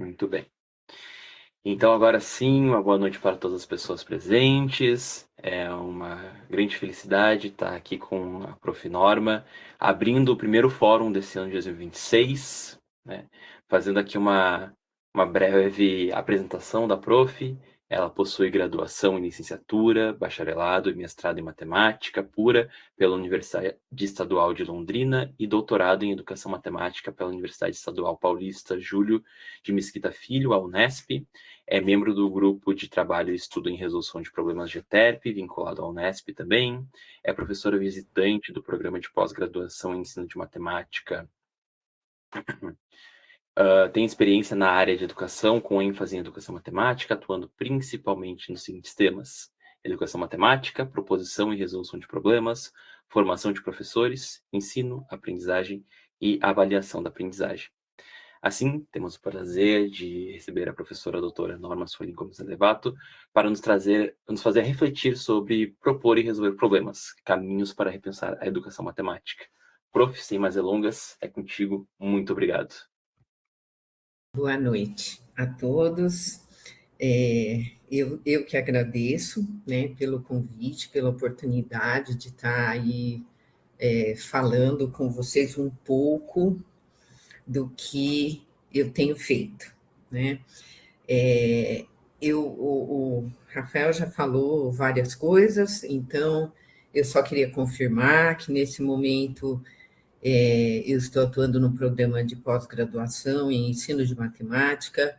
Muito bem. Então, agora sim, uma boa noite para todas as pessoas presentes. É uma grande felicidade estar aqui com a Prof. Norma, abrindo o primeiro fórum desse ano de 2026, né? Fazendo aqui uma breve apresentação da Prof. Ela possui graduação em licenciatura, bacharelado e mestrado em matemática pura pela Universidade Estadual de Londrina e doutorado em educação matemática pela Universidade Estadual Paulista Júlio de Mesquita Filho, a Unesp. É membro do grupo de trabalho e estudo em resolução de problemas de GTERP, vinculado à Unesp também. É professora visitante do programa de pós-graduação em ensino de matemática. Tem experiência na área de educação, com ênfase em educação matemática, atuando principalmente nos seguintes temas: educação matemática, proposição e resolução de problemas, formação de professores, ensino, aprendizagem e avaliação da aprendizagem. Assim, temos o prazer de receber a professora doutora Norma Sueli Gomes Elevato para nos fazer refletir sobre propor e resolver problemas, caminhos para repensar a educação matemática. Prof, sem mais delongas, é contigo. Muito obrigado. Boa noite a todos. Eu que agradeço, né, pelo convite, pela oportunidade de estar aí falando com vocês um pouco do que eu tenho feito, né? O Rafael já falou várias coisas, então eu só queria confirmar que nesse momento eu estou atuando no programa de pós-graduação em ensino de matemática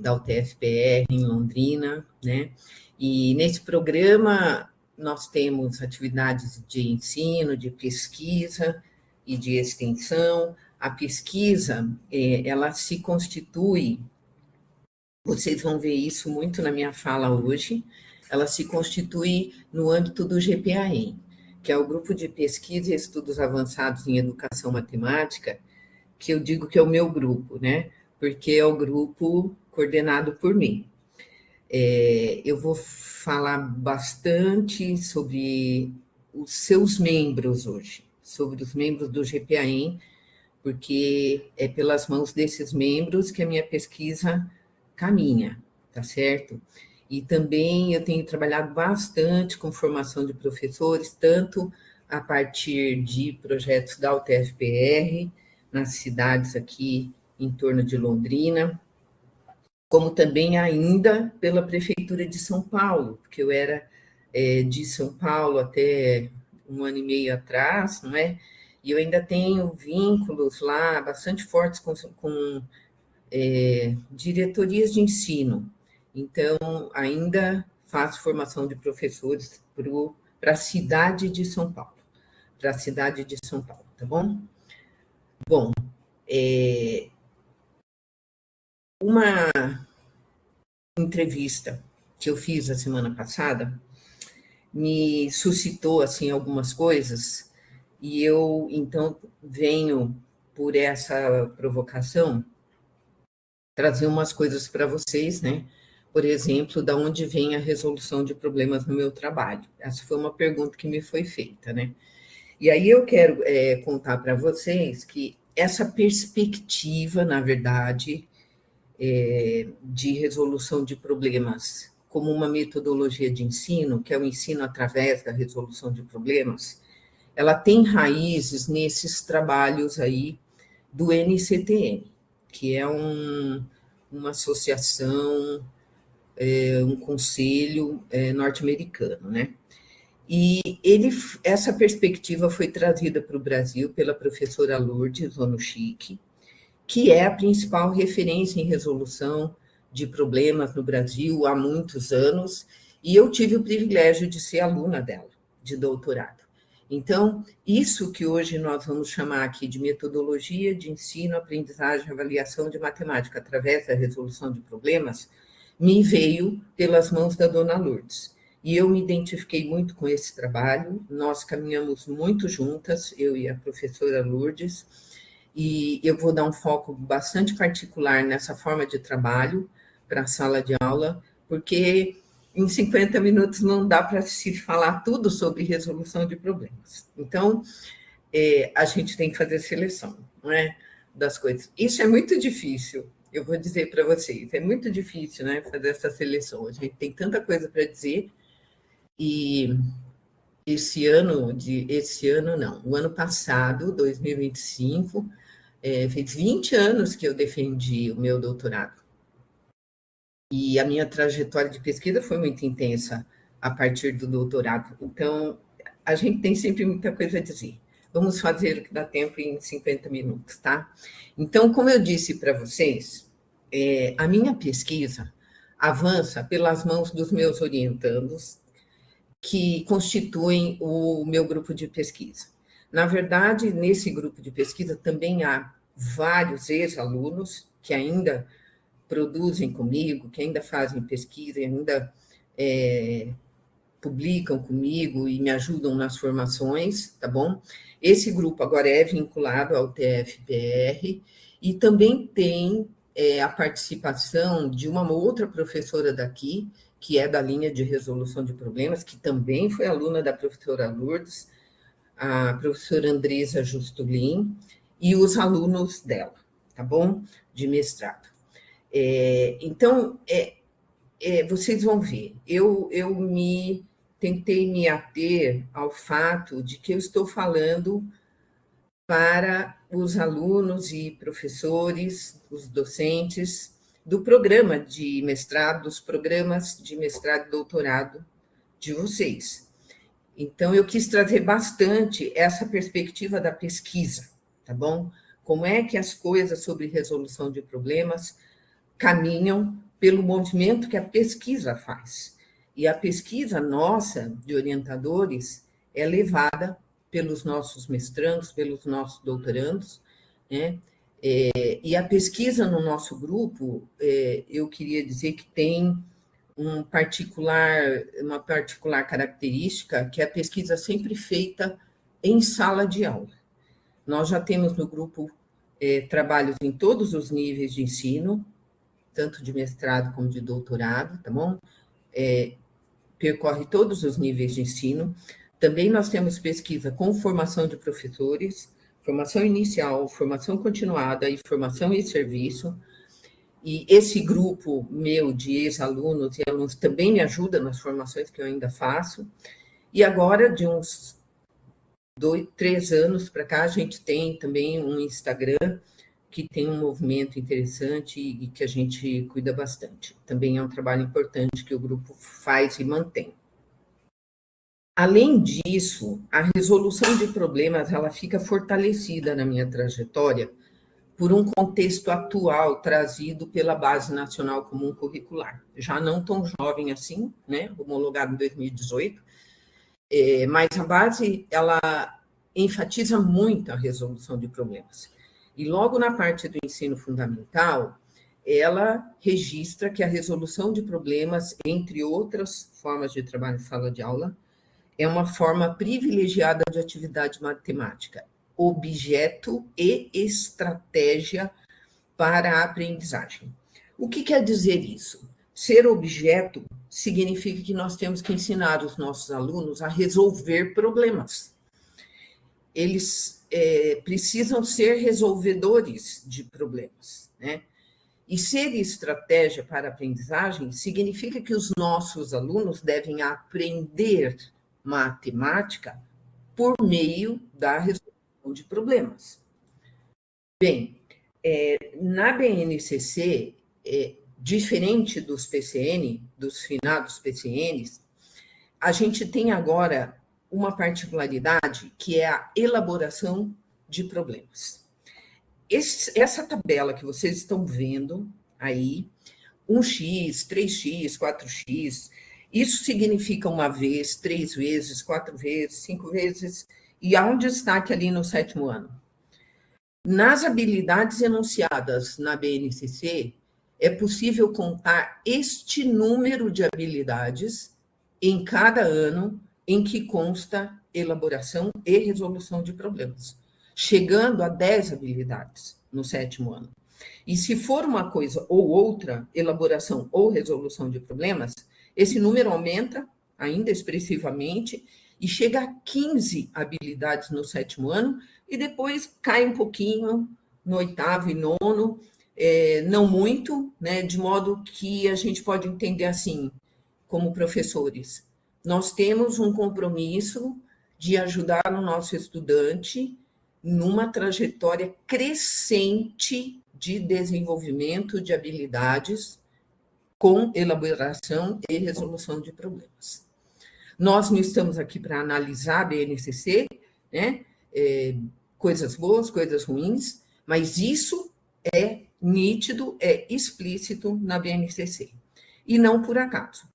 da UTFPR em Londrina, né? E nesse programa nós temos atividades de ensino, de pesquisa e de extensão. A pesquisa, ela se constitui, vocês vão ver isso muito na minha fala hoje, ela se constitui no âmbito do GPAEM, que é o Grupo de Pesquisa e Estudos Avançados em Educação Matemática, que eu digo que é o meu grupo, né? Porque é o grupo coordenado por mim. Eu vou falar bastante sobre os seus membros hoje, sobre os membros do GPAEM, porque é pelas mãos desses membros que a minha pesquisa caminha, tá certo? E também eu tenho trabalhado bastante com formação de professores, tanto a partir de projetos da UTFPR, nas cidades aqui em torno de Londrina, como também ainda pela Prefeitura de São Paulo, porque eu era de São Paulo até um ano e meio atrás, não é? E eu ainda tenho vínculos lá bastante fortes com diretorias de ensino. Então, ainda faço formação de professores para a cidade de São Paulo. Para a cidade de São Paulo, tá bom? Bom, uma entrevista que eu fiz a semana passada me suscitou assim algumas coisas e eu então venho por essa provocação trazer umas coisas para vocês, né? Por exemplo, da onde vem a resolução de problemas no meu trabalho? Essa foi uma pergunta que me foi feita, né? E aí eu quero contar para vocês que essa perspectiva, na verdade, de resolução de problemas como uma metodologia de ensino, que é o ensino através da resolução de problemas, ela tem raízes nesses trabalhos aí do NCTM, que é uma associação, um conselho norte-americano, né? E essa perspectiva foi trazida para o Brasil pela professora Lourdes Onuchique, que é a principal referência em resolução de problemas no Brasil há muitos anos, e eu tive o privilégio de ser aluna dela, de doutorado. Então, isso que hoje nós vamos chamar aqui de metodologia de ensino, aprendizagem e avaliação de matemática através da resolução de problemas, me veio pelas mãos da dona Lourdes. E eu me identifiquei muito com esse trabalho, nós caminhamos muito juntas, eu e a professora Lourdes, e eu vou dar um foco bastante particular nessa forma de trabalho para a sala de aula, porque em 50 minutos não dá para se falar tudo sobre resolução de problemas. Então, a gente tem que fazer seleção, não é, das coisas. Isso é muito difícil. eu vou dizer para vocês, é muito difícil, né, fazer essa seleção. A gente tem tanta coisa para dizer e esse ano não, o ano passado, 2025, fez 20 anos que eu defendi o meu doutorado. E a minha trajetória de pesquisa foi muito intensa a partir do doutorado. Então, a gente tem sempre muita coisa a dizer. Vamos fazer o que dá tempo em 50 minutos, tá? Então, como eu disse para vocês, a minha pesquisa avança pelas mãos dos meus orientandos, que constituem o meu grupo de pesquisa. Na verdade, nesse grupo de pesquisa também há vários ex-alunos que ainda produzem comigo, que ainda fazem pesquisa, ainda publicam comigo e me ajudam nas formações, tá bom? Esse grupo agora é vinculado ao TFPR e também tem a participação de uma outra professora daqui, que é da linha de resolução de problemas, que também foi aluna da professora Lourdes, a professora Andresa Justulin, e os alunos dela, tá bom? De mestrado. Então, vocês vão ver, eu tentei me ater ao fato de que eu estou falando para os alunos e professores, os docentes do programa de mestrado, dos programas de mestrado e doutorado de vocês. Então, eu quis trazer bastante essa perspectiva da pesquisa, tá bom? Como é que as coisas sobre resolução de problemas caminham pelo movimento que a pesquisa faz. E a pesquisa nossa, de orientadores, é levada pelos nossos mestrandos, pelos nossos doutorandos, né? E a pesquisa no nosso grupo, eu queria dizer que tem uma particular característica, que é a pesquisa sempre feita em sala de aula. Nós já temos no grupo trabalhos em todos os níveis de ensino, tanto de mestrado como de doutorado, tá bom? Percorre todos os níveis de ensino. Também nós temos pesquisa com formação de professores, formação inicial, formação continuada e formação em serviço. E esse grupo meu de ex-alunos e alunos também me ajuda nas formações que eu ainda faço. E agora, de uns 3 anos para cá, a gente tem também um Instagram que tem um movimento interessante e que a gente cuida bastante. Também é um trabalho importante que o grupo faz e mantém. Além disso, a resolução de problemas ela fica fortalecida na minha trajetória por um contexto atual trazido pela Base Nacional Comum Curricular. Já não tão jovem assim, né? Homologado em 2018, mas a base ela enfatiza muito a resolução de problemas. E logo na parte do ensino fundamental, ela registra que a resolução de problemas, entre outras formas de trabalho em sala de aula, é uma forma privilegiada de atividade matemática, objeto e estratégia para a aprendizagem. O que quer dizer isso? Ser objeto significa que nós temos que ensinar os nossos alunos a resolver problemas. Eles precisam ser resolvedores de problemas, né? E ser estratégia para a aprendizagem significa que os nossos alunos devem aprender matemática por meio da resolução de problemas. Bem, na BNCC, diferente dos PCN, dos finados PCNs, a gente tem agora uma particularidade que é a elaboração de problemas. Essa tabela que vocês estão vendo aí, 1x, 3x, 4x, isso significa uma vez, 3 vezes, 4 vezes, 5 vezes, e há um destaque ali no 7º ano. Nas habilidades enunciadas na BNCC, é possível contar este número de habilidades em cada ano em que consta elaboração e resolução de problemas, chegando a 10 habilidades no 7º ano. E se for uma coisa ou outra, elaboração ou resolução de problemas, esse número aumenta ainda expressivamente e chega a 15 habilidades no 7º ano e depois cai um pouquinho no 8º e 9º, não muito, né, de modo que a gente pode entender assim, como professores. Nós temos um compromisso de ajudar o nosso estudante numa trajetória crescente de desenvolvimento de habilidades com elaboração e resolução de problemas. Nós não estamos aqui para analisar a BNCC, né? Coisas boas, coisas ruins, mas isso é nítido, é explícito na BNCC. E não por acaso,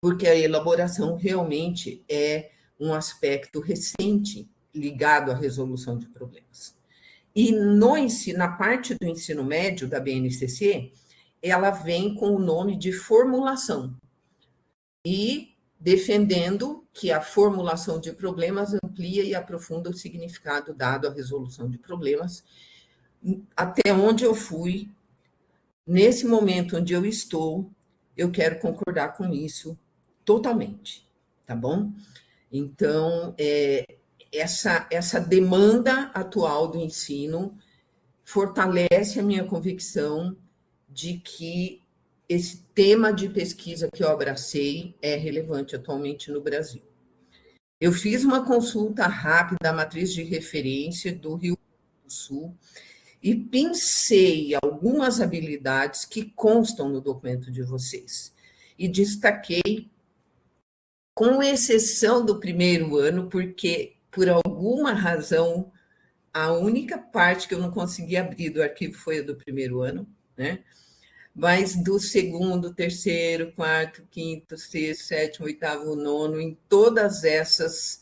porque a elaboração realmente é um aspecto recente ligado à resolução de problemas. E na parte do ensino médio da BNCC, ela vem com o nome de formulação e defendendo que a formulação de problemas amplia e aprofunda o significado dado à resolução de problemas. Até onde eu fui, nesse momento onde eu estou, eu quero concordar com isso totalmente, tá bom? Então, essa demanda atual do ensino fortalece a minha convicção de que esse tema de pesquisa que eu abracei é relevante atualmente no Brasil. Eu fiz uma consulta rápida à matriz de referência do Rio Grande do Sul e pensei algumas habilidades que constam no documento de vocês. E destaquei, com exceção do primeiro ano, porque, por alguma razão, a única parte que eu não consegui abrir do arquivo foi a do primeiro ano, né? Mas do segundo, terceiro, quarto, quinto, sexto, sétimo, oitavo, nono, em todas essas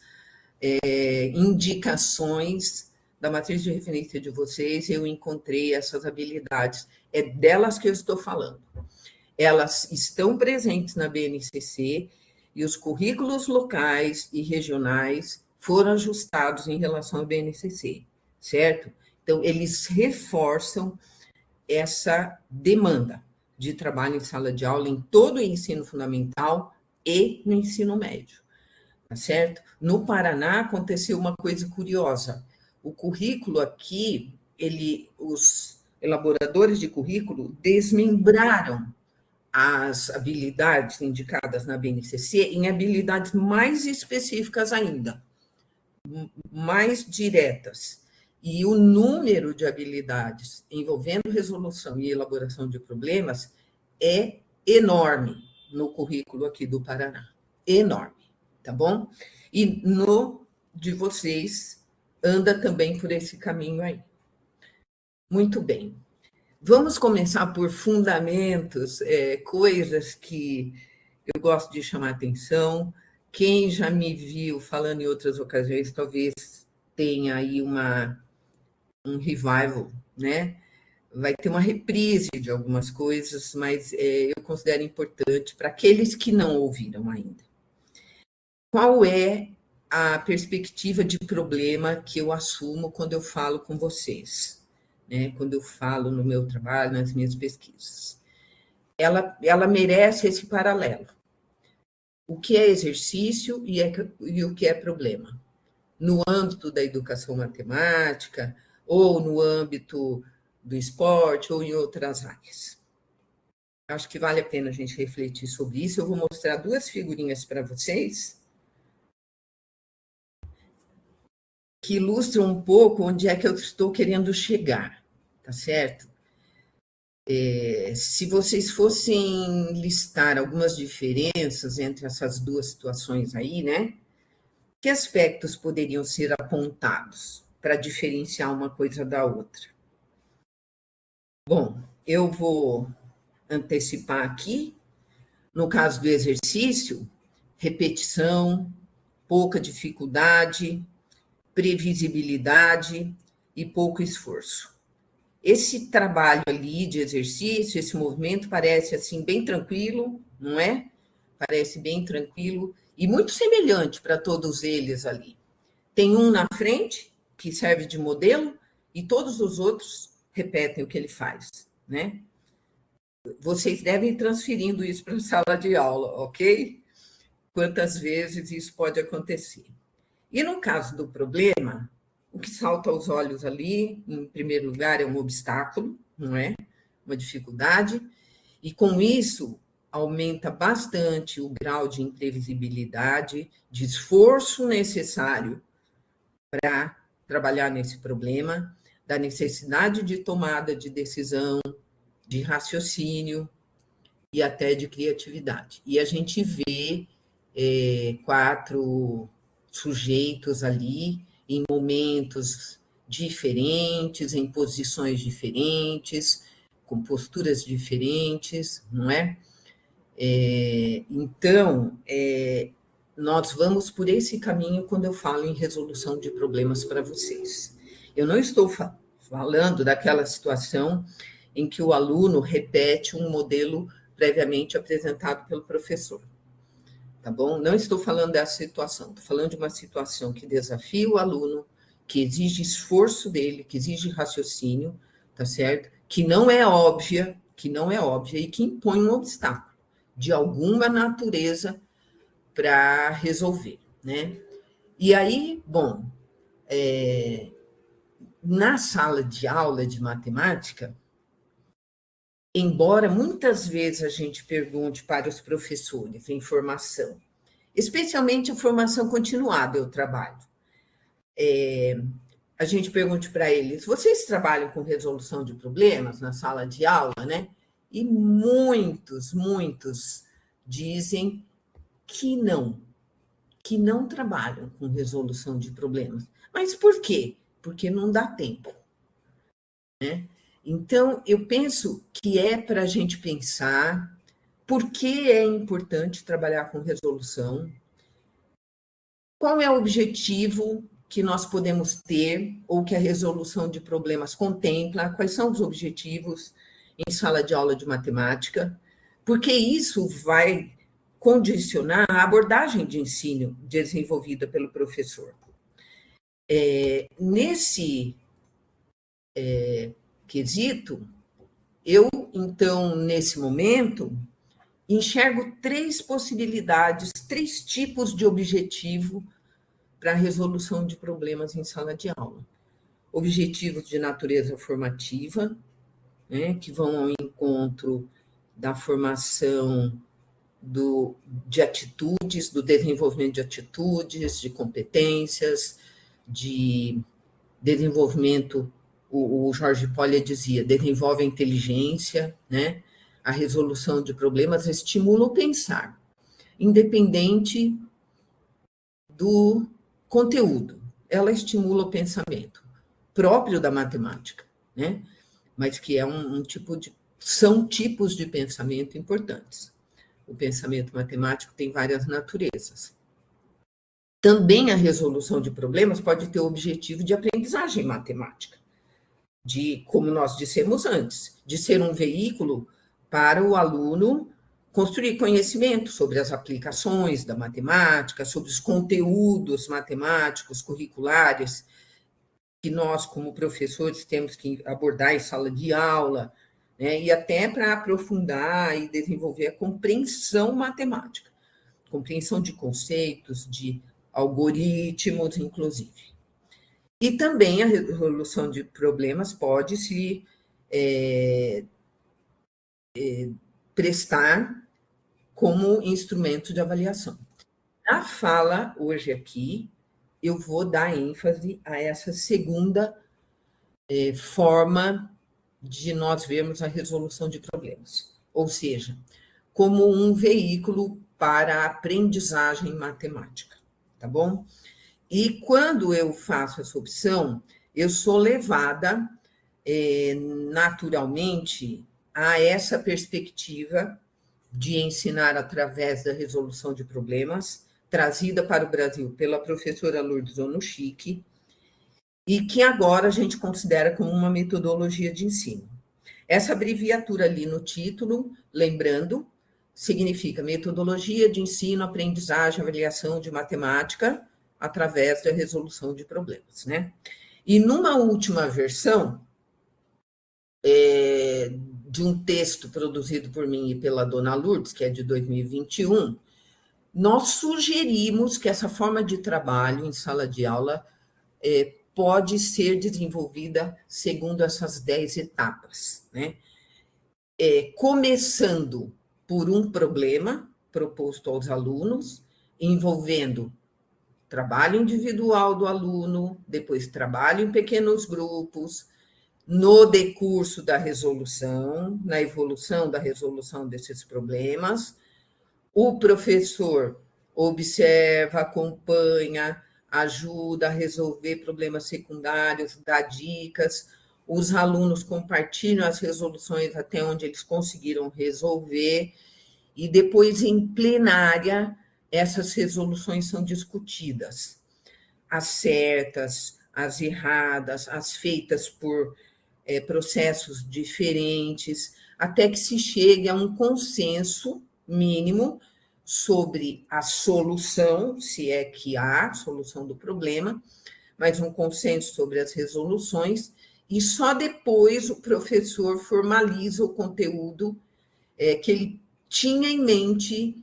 indicações da matriz de referência de vocês, eu encontrei essas habilidades. É delas que eu estou falando. Elas estão presentes na BNCC e os currículos locais e regionais foram ajustados em relação à BNCC, certo? Então, eles reforçam essa demanda de trabalho em sala de aula em todo o ensino fundamental e no ensino médio, tá certo? No Paraná aconteceu uma coisa curiosa. O currículo aqui, os elaboradores de currículo desmembraram as habilidades indicadas na BNCC em habilidades mais específicas ainda, mais diretas. E o número de habilidades envolvendo resolução e elaboração de problemas é enorme no currículo aqui do Paraná. Enorme, tá bom? E no de vocês anda também por esse caminho aí. Muito bem. Vamos começar por fundamentos, coisas que eu gosto de chamar atenção. Quem já me viu falando em outras ocasiões, talvez tenha aí um revival, né? Vai ter uma reprise de algumas coisas, mas eu considero importante para aqueles que não ouviram ainda. Qual é a perspectiva de problema que eu assumo quando eu falo com vocês, né? Quando eu falo no meu trabalho, nas minhas pesquisas? Ela merece esse paralelo. O que é exercício e o que é problema? No âmbito da educação matemática, ou no âmbito do esporte, ou em outras áreas. Acho que vale a pena a gente refletir sobre isso. Eu vou mostrar duas figurinhas para vocês que ilustram um pouco onde é que eu estou querendo chegar, tá certo? Se vocês fossem listar algumas diferenças entre essas duas situações aí, né? Que aspectos poderiam ser apontados para diferenciar uma coisa da outra? Bom, eu vou antecipar aqui. No caso do exercício, repetição, pouca dificuldade, previsibilidade e pouco esforço. Esse trabalho ali de exercício, esse movimento parece assim bem tranquilo, não é? Parece bem tranquilo e muito semelhante para todos eles ali. Tem um na frente que serve de modelo e todos os outros repetem o que ele faz, né? Vocês devem ir transferindo isso para a sala de aula, ok? Quantas vezes isso pode acontecer. E no caso do problema, o que salta aos olhos ali, em primeiro lugar, é um obstáculo, não é? Uma dificuldade, e com isso aumenta bastante o grau de imprevisibilidade, de esforço necessário para trabalhar nesse problema, da necessidade de tomada de decisão, de raciocínio e até de criatividade. E a gente vê 4 sujeitos ali em momentos diferentes, em posições diferentes, com posturas diferentes, não é? Então, nós vamos por esse caminho quando eu falo em resolução de problemas para vocês. Eu não estou falando daquela situação em que o aluno repete um modelo previamente apresentado pelo professor, tá bom? Não estou falando dessa situação, estou falando de uma situação que desafia o aluno, que exige esforço dele, que exige raciocínio, tá certo? Que não é óbvia e que impõe um obstáculo de alguma natureza para resolver, né? E aí, bom, na sala de aula de matemática, embora muitas vezes a gente pergunte para os professores em formação, especialmente a formação continuada, eu trabalho, a gente pergunte para eles: vocês trabalham com resolução de problemas na sala de aula, né? E muitos dizem que não trabalham com resolução de problemas. Mas por quê? Porque não dá tempo, né? Então, eu penso que é para a gente pensar por que é importante trabalhar com resolução, qual é o objetivo que nós podemos ter, ou que a resolução de problemas contempla, quais são os objetivos em sala de aula de matemática, porque isso vai condicionar a abordagem de ensino desenvolvida pelo professor. Nesse quesito, eu, então, nesse momento, enxergo 3 possibilidades, 3 tipos de objetivo para a resolução de problemas em sala de aula. Objetivos de natureza formativa, né, que vão ao encontro da formação de atitudes, do desenvolvimento de atitudes, de competências, de desenvolvimento, o Jorge Polya dizia, desenvolve a inteligência, né? A resolução de problemas estimula o pensar, independente do conteúdo. Ela estimula o pensamento próprio da matemática, né? Mas que é são tipos de pensamento importantes. O pensamento matemático tem várias naturezas. Também a resolução de problemas pode ter o objetivo de aprendizagem matemática, como nós dissemos antes, de ser um veículo para o aluno construir conhecimento sobre as aplicações da matemática, sobre os conteúdos matemáticos curriculares que nós, como professores, temos que abordar em sala de aula, né? E até para aprofundar e desenvolver a compreensão matemática, compreensão de conceitos, de algoritmos, inclusive. E também a resolução de problemas pode se prestar como instrumento de avaliação. Na fala, hoje aqui, eu vou dar ênfase a essa segunda forma de nós vermos a resolução de problemas, ou seja, como um veículo para a aprendizagem matemática, tá bom? E quando eu faço essa opção, eu sou levada naturalmente a essa perspectiva de ensinar através da resolução de problemas, trazida para o Brasil pela professora Lourdes Onuchik, e que agora a gente considera como uma metodologia de ensino. Essa abreviatura ali no título, lembrando, significa metodologia de ensino, aprendizagem, avaliação de matemática através da resolução de problemas, né? E numa última versão de um texto produzido por mim e pela dona Lourdes, que é de 2021, nós sugerimos que essa forma de trabalho em sala de aula pode ser desenvolvida segundo essas 10 etapas, né? Começando por um problema proposto aos alunos, envolvendo trabalho individual do aluno, depois trabalho em pequenos grupos, no decurso da resolução, na evolução da resolução desses problemas, o professor observa, acompanha, ajuda a resolver problemas secundários, dá dicas, os alunos compartilham as resoluções até onde eles conseguiram resolver, e depois, em plenária, essas resoluções são discutidas. As certas, as erradas, as feitas por processos diferentes, até que se chegue a um consenso mínimo sobre a solução, se é que há solução do problema, mas um consenso sobre as resoluções, e só depois o professor formaliza o conteúdo que ele tinha em mente,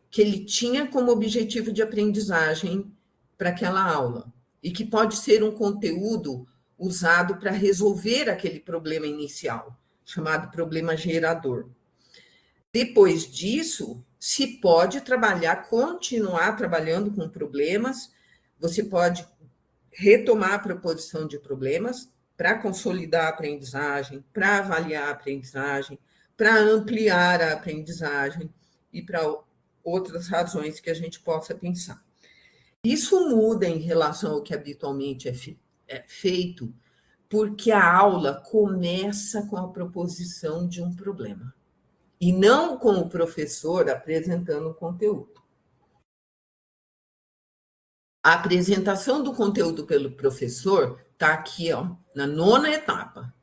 que ele tinha como objetivo de aprendizagem para aquela aula, e que pode ser um conteúdo usado para resolver aquele problema inicial, chamado problema gerador. Depois disso, se pode continuar trabalhando com problemas, você pode retomar a proposição de problemas para consolidar a aprendizagem, para avaliar a aprendizagem, para ampliar a aprendizagem e para outras razões que a gente possa pensar. Isso muda em relação ao que habitualmente é feito, porque a aula começa com a proposição de um problema, e não com o professor apresentando o conteúdo. A apresentação do conteúdo pelo professor está aqui, ó, na 9ª etapa.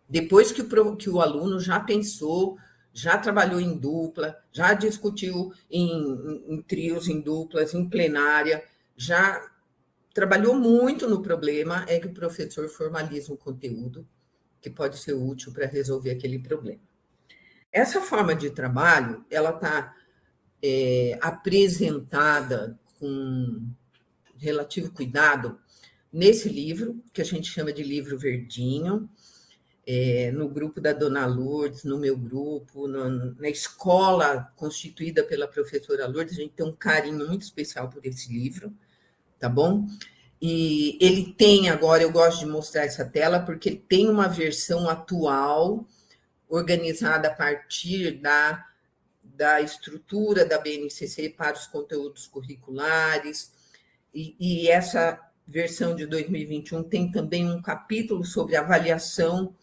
Depois que o aluno já pensou, já trabalhou em dupla, já discutiu em trios, em duplas, em plenária, já trabalhou muito no problema, é que o professor formaliza um conteúdo que pode ser útil para resolver aquele problema. Essa forma de trabalho, ela está apresentada com relativo cuidado nesse livro, que a gente chama de livro verdinho, no grupo da Dona Lourdes, no meu grupo, na escola constituída pela professora Lourdes, a gente tem um carinho muito especial por esse livro, tá bom? E ele tem agora, eu gosto de mostrar essa tela, porque ele tem uma versão atual, organizada a partir da estrutura da BNCC para os conteúdos curriculares, e essa versão de 2021 tem também um capítulo sobre avaliação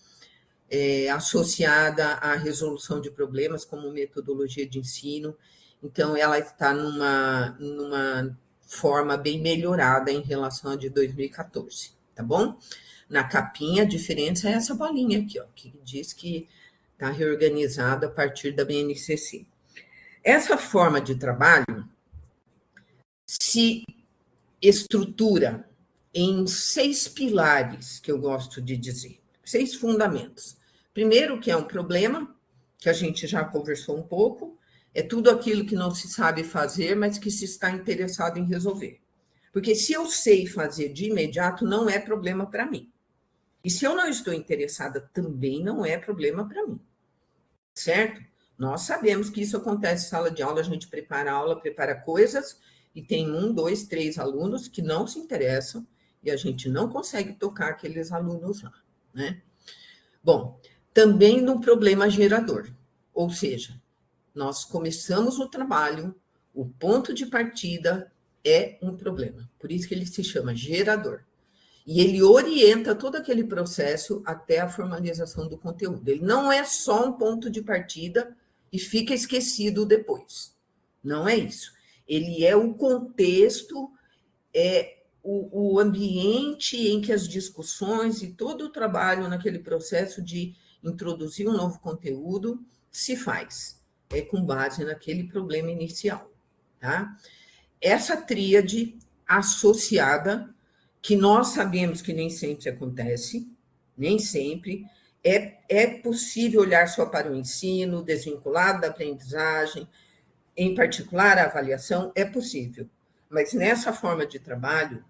associada à resolução de problemas como metodologia de ensino. Então, ela está numa forma bem melhorada em relação à de 2014, tá bom? Na capinha, a diferença é essa bolinha aqui, ó, que diz que está reorganizada a partir da BNCC. Essa forma de trabalho se estrutura em 6 pilares, que eu gosto de dizer, 6 fundamentos. Primeiro, que é um problema, que a gente já conversou um pouco, é tudo aquilo que não se sabe fazer, mas que se está interessado em resolver. Porque se eu sei fazer de imediato, não é problema para mim. E se eu não estou interessada, também não é problema para mim. Certo? Nós sabemos que isso acontece em sala de aula, a gente prepara a aula, prepara coisas, e tem 1, 2, 3 alunos que não se interessam, e a gente não consegue tocar aqueles alunos lá, né? Bom, também no problema gerador, ou seja, nós começamos o trabalho, o ponto de partida é um problema, por isso que ele se chama gerador. E ele orienta todo aquele processo até a formalização do conteúdo. Ele não é só um ponto de partida e fica esquecido depois. Não é isso. Ele é o contexto, é o ambiente em que as discussões e todo o trabalho naquele processo de introduzir um novo conteúdo se faz. É com base naquele problema inicial, tá? Essa tríade associada, que nós sabemos que nem sempre acontece, nem sempre, é possível olhar só para o ensino, desvinculado da aprendizagem, em particular a avaliação, é possível. Mas nessa forma de trabalho,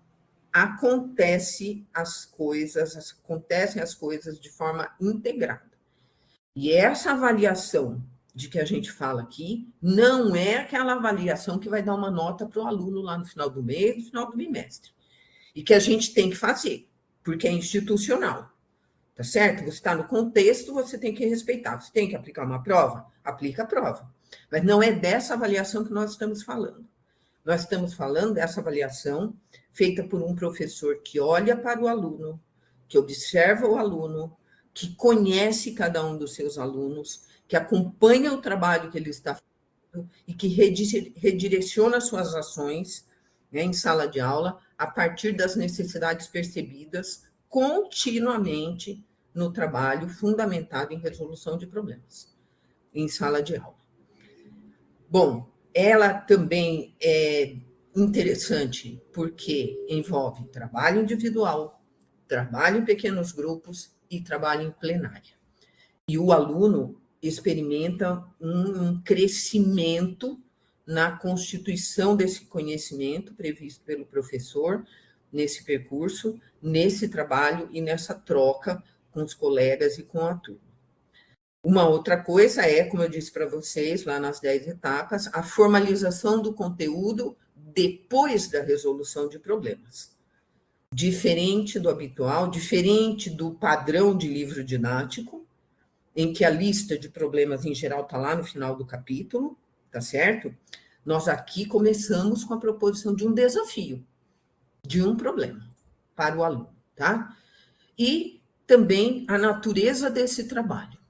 acontecem as coisas de forma integrada. E essa avaliação de que a gente fala aqui não é aquela avaliação que vai dar uma nota para o aluno lá no final do mês, no final do bimestre. E que a gente tem que fazer, porque é institucional. Tá certo? Você está no contexto, você tem que respeitar. Você tem que aplicar uma prova? Aplica a prova. Mas não é dessa avaliação que nós estamos falando. Nós estamos falando dessa avaliação feita por um professor que olha para o aluno, que observa o aluno, que conhece cada um dos seus alunos, que acompanha o trabalho que ele está fazendo e que redireciona suas ações, né, em sala de aula a partir das necessidades percebidas continuamente no trabalho fundamentado em resolução de problemas em sala de aula. Bom, ela também é interessante porque envolve trabalho individual, trabalho em pequenos grupos e trabalho em plenária. E o aluno experimenta um crescimento na constituição desse conhecimento previsto pelo professor nesse percurso, nesse trabalho e nessa troca com os colegas e com a turma. Uma outra coisa é, como eu disse para vocês, lá nas 10 etapas, a formalização do conteúdo depois da resolução de problemas. Diferente do habitual, diferente do padrão de livro didático, em que a lista de problemas em geral está lá no final do capítulo, tá certo? Nós aqui começamos com a proposição de um desafio, de um problema para o aluno, tá? E também a natureza desse trabalho.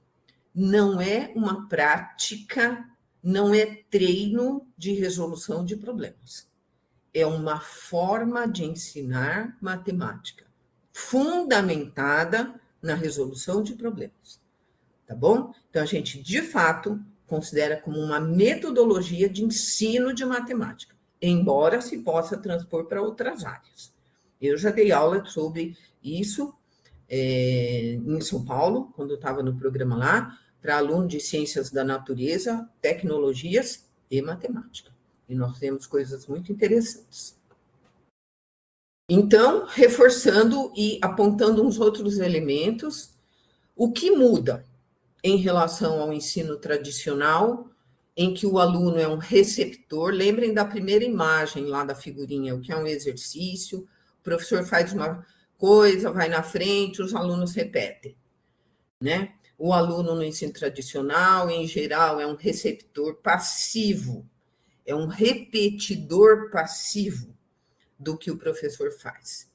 Não é uma prática, não é treino de resolução de problemas. É uma forma de ensinar matemática, fundamentada na resolução de problemas. Tá bom? Então, a gente, de fato, considera como uma metodologia de ensino de matemática, embora se possa transpor para outras áreas. Eu já dei aula sobre isso em São Paulo, quando eu estava no programa lá, para aluno de ciências da natureza, tecnologias e matemática. E nós temos coisas muito interessantes. Então, reforçando e apontando uns outros elementos, o que muda em relação ao ensino tradicional, em que o aluno é um receptor? Lembrem da primeira imagem lá da figurinha, o que é um exercício, o professor faz uma coisa, vai na frente, os alunos repetem, né? O aluno no ensino tradicional, em geral, é um receptor passivo, é um repetidor passivo do que o professor faz.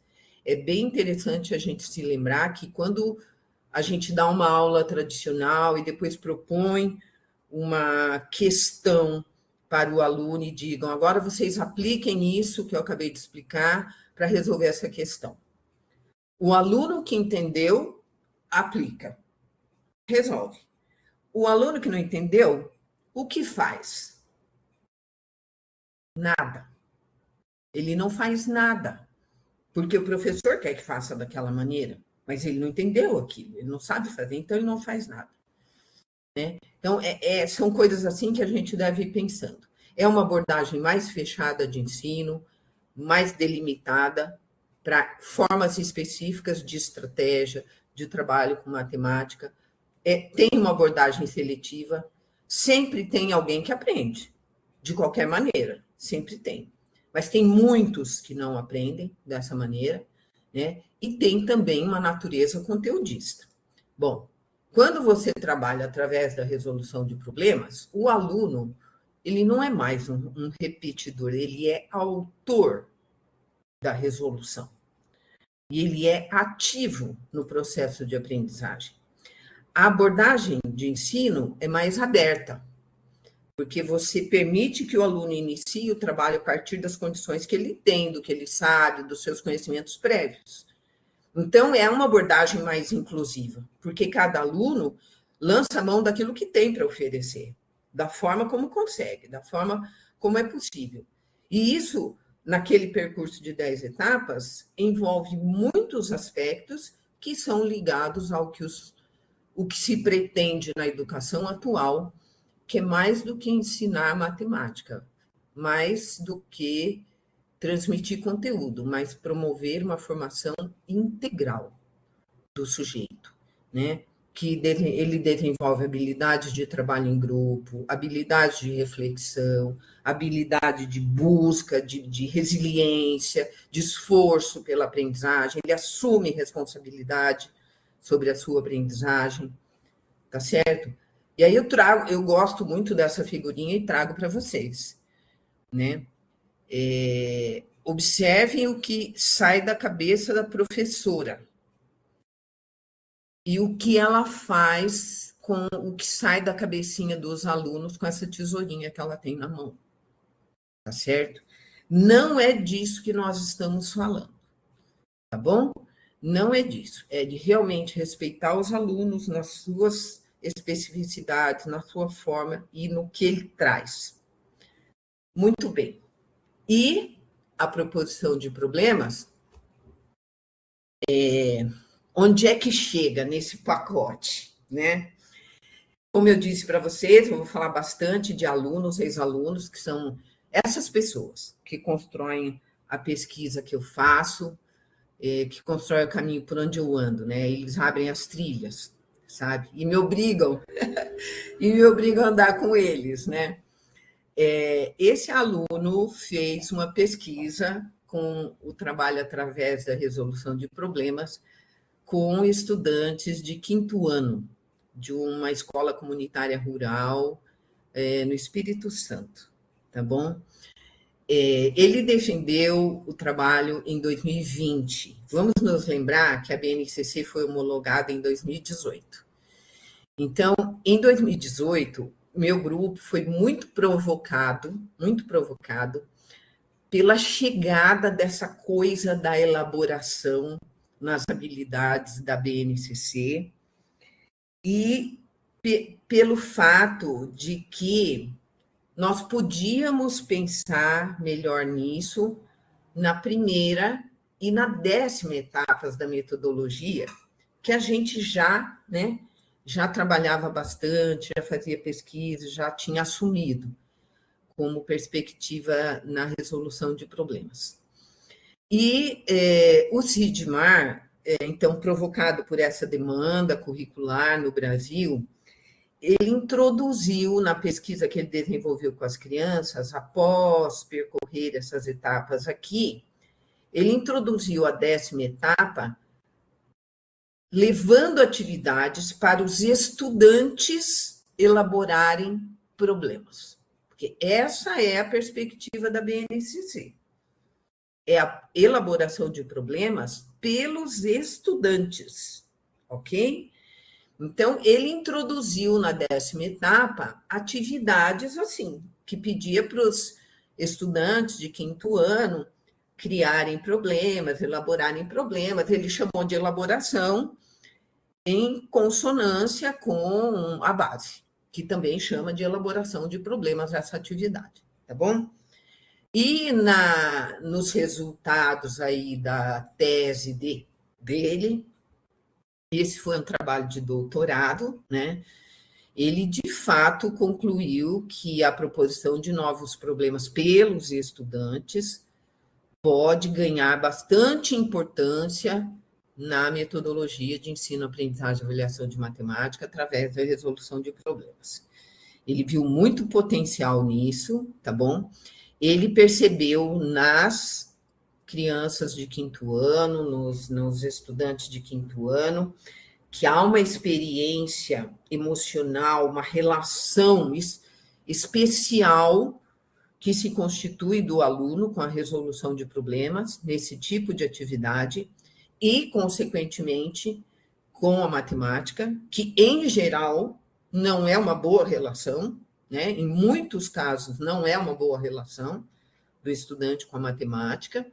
É bem interessante a gente se lembrar que quando a gente dá uma aula tradicional e depois propõe uma questão para o aluno e digam, agora vocês apliquem isso que eu acabei de explicar para resolver essa questão. O aluno que entendeu, aplica, resolve. O aluno que não entendeu, o que faz? Nada. Ele não faz nada, porque o professor quer que faça daquela maneira, mas ele não entendeu aquilo, ele não sabe fazer, então ele não faz nada. Né? Então, são coisas assim que a gente deve ir pensando. É uma abordagem mais fechada de ensino, mais delimitada, para formas específicas de estratégia, de trabalho com matemática. Tem uma abordagem seletiva, sempre tem alguém que aprende, de qualquer maneira, sempre tem. Mas tem muitos que não aprendem dessa maneira, né? E tem também uma natureza conteudista. Bom, quando você trabalha através da resolução de problemas, o aluno, ele não é mais um repetidor, ele é autor da resolução. E ele é ativo no processo de aprendizagem. A abordagem de ensino é mais aberta, porque você permite que o aluno inicie o trabalho a partir das condições que ele tem, do que ele sabe, dos seus conhecimentos prévios. Então, é uma abordagem mais inclusiva, porque cada aluno lança a mão daquilo que tem para oferecer, da forma como consegue, da forma como é possível. E isso, naquele percurso de 10 etapas, envolve muitos aspectos que são ligados ao que o que se pretende na educação atual, que é mais do que ensinar matemática, mais do que transmitir conteúdo, mas promover uma formação integral do sujeito, né? Que ele desenvolve habilidades de trabalho em grupo, habilidade de reflexão, habilidade de busca, de resiliência, de esforço pela aprendizagem, ele assume responsabilidade sobre a sua aprendizagem, tá certo? E aí eu gosto muito dessa figurinha e trago para vocês, né? Observem o que sai da cabeça da professora e o que ela faz com o que sai da cabecinha dos alunos com essa tesourinha que ela tem na mão, tá certo? Não é disso que nós estamos falando, tá bom? Não é disso, é de realmente respeitar os alunos nas suas especificidades, na sua forma e no que ele traz. Muito bem. E a proposição de problemas, onde é que chega nesse pacote, né? Como eu disse para vocês, eu vou falar bastante de alunos, ex-alunos, que são essas pessoas que constroem a pesquisa que eu faço, que constroem o caminho por onde eu ando, né? Eles abrem as trilhas, sabe? E me obrigam a andar com eles, né? Esse aluno fez uma pesquisa com o trabalho através da resolução de problemas com estudantes de 5º ano de uma escola comunitária rural no Espírito Santo, tá bom? Ele defendeu o trabalho em 2020. Vamos nos lembrar que a BNCC foi homologada em 2018. Então, em 2018, meu grupo foi muito provocado pela chegada dessa coisa da elaboração nas habilidades da BNCC e pelo fato de que nós podíamos pensar melhor nisso na primeira e na 10ª etapas da metodologia, que a gente já trabalhava bastante, já fazia pesquisa, já tinha assumido como perspectiva na resolução de problemas. E o CIDMAR, então, provocado por essa demanda curricular no Brasil, ele introduziu na pesquisa que ele desenvolveu com as crianças, após percorrer essas etapas aqui, ele introduziu a 10ª etapa, levando atividades para os estudantes elaborarem problemas. Porque essa é a perspectiva da BNCC. É a elaboração de problemas pelos estudantes, ok? Então, ele introduziu na 10ª etapa atividades assim, que pedia para os estudantes de 5º ano criarem problemas, elaborarem problemas. Ele chamou de elaboração em consonância com a base, que também chama de elaboração de problemas essa atividade, tá bom? E nos resultados aí da tese dele, esse foi um trabalho de doutorado, né? Ele, de fato, concluiu que a proposição de novos problemas pelos estudantes pode ganhar bastante importância na metodologia de ensino, aprendizagem e avaliação de matemática através da resolução de problemas. Ele viu muito potencial nisso, tá bom? Ele percebeu nas crianças de 5º ano, nos estudantes de 5º ano, que há uma experiência emocional, uma relação especial que se constitui do aluno com a resolução de problemas nesse tipo de atividade e, consequentemente, com a matemática, que, em geral, não é uma boa relação, né? Em muitos casos, não é uma boa relação do estudante com a matemática,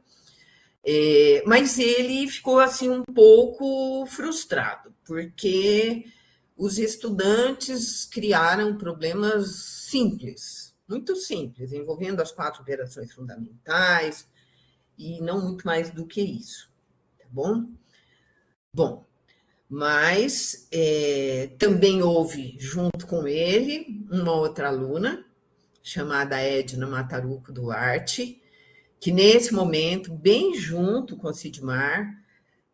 mas ele ficou assim um pouco frustrado, porque os estudantes criaram problemas simples, muito simples, envolvendo as 4 operações fundamentais e não muito mais do que isso, tá bom? Bom, mas também houve, junto com ele, uma outra aluna, chamada Edna Mataruco Duarte, que nesse momento, bem junto com a Sidmar,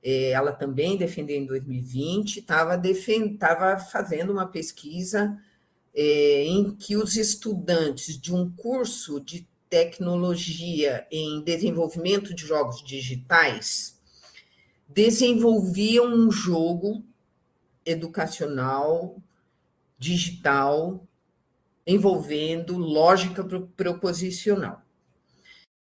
ela também defendeu em 2020, estava fazendo uma pesquisa em que os estudantes de um curso de tecnologia em desenvolvimento de jogos digitais desenvolviam um jogo educacional digital envolvendo lógica proposicional.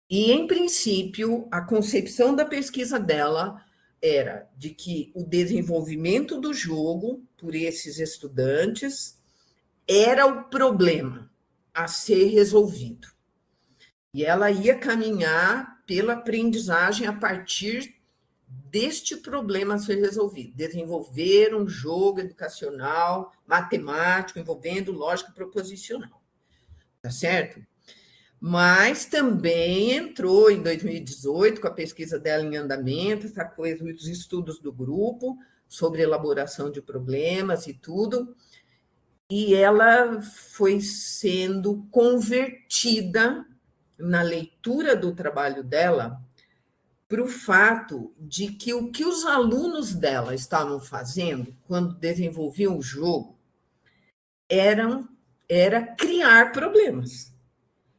E, em princípio, a concepção da pesquisa dela era de que o desenvolvimento do jogo por esses estudantes era o problema a ser resolvido. E ela ia caminhar pela aprendizagem a partir deste problema a ser resolvido. Desenvolver um jogo educacional, matemático, envolvendo lógica proposicional. Tá certo? Mas também entrou em 2018, com a pesquisa dela em andamento, essa coisa, os estudos do grupo sobre elaboração de problemas e tudo, e ela foi sendo convertida na leitura do trabalho dela para o fato de que o que os alunos dela estavam fazendo quando desenvolviam o jogo era criar problemas.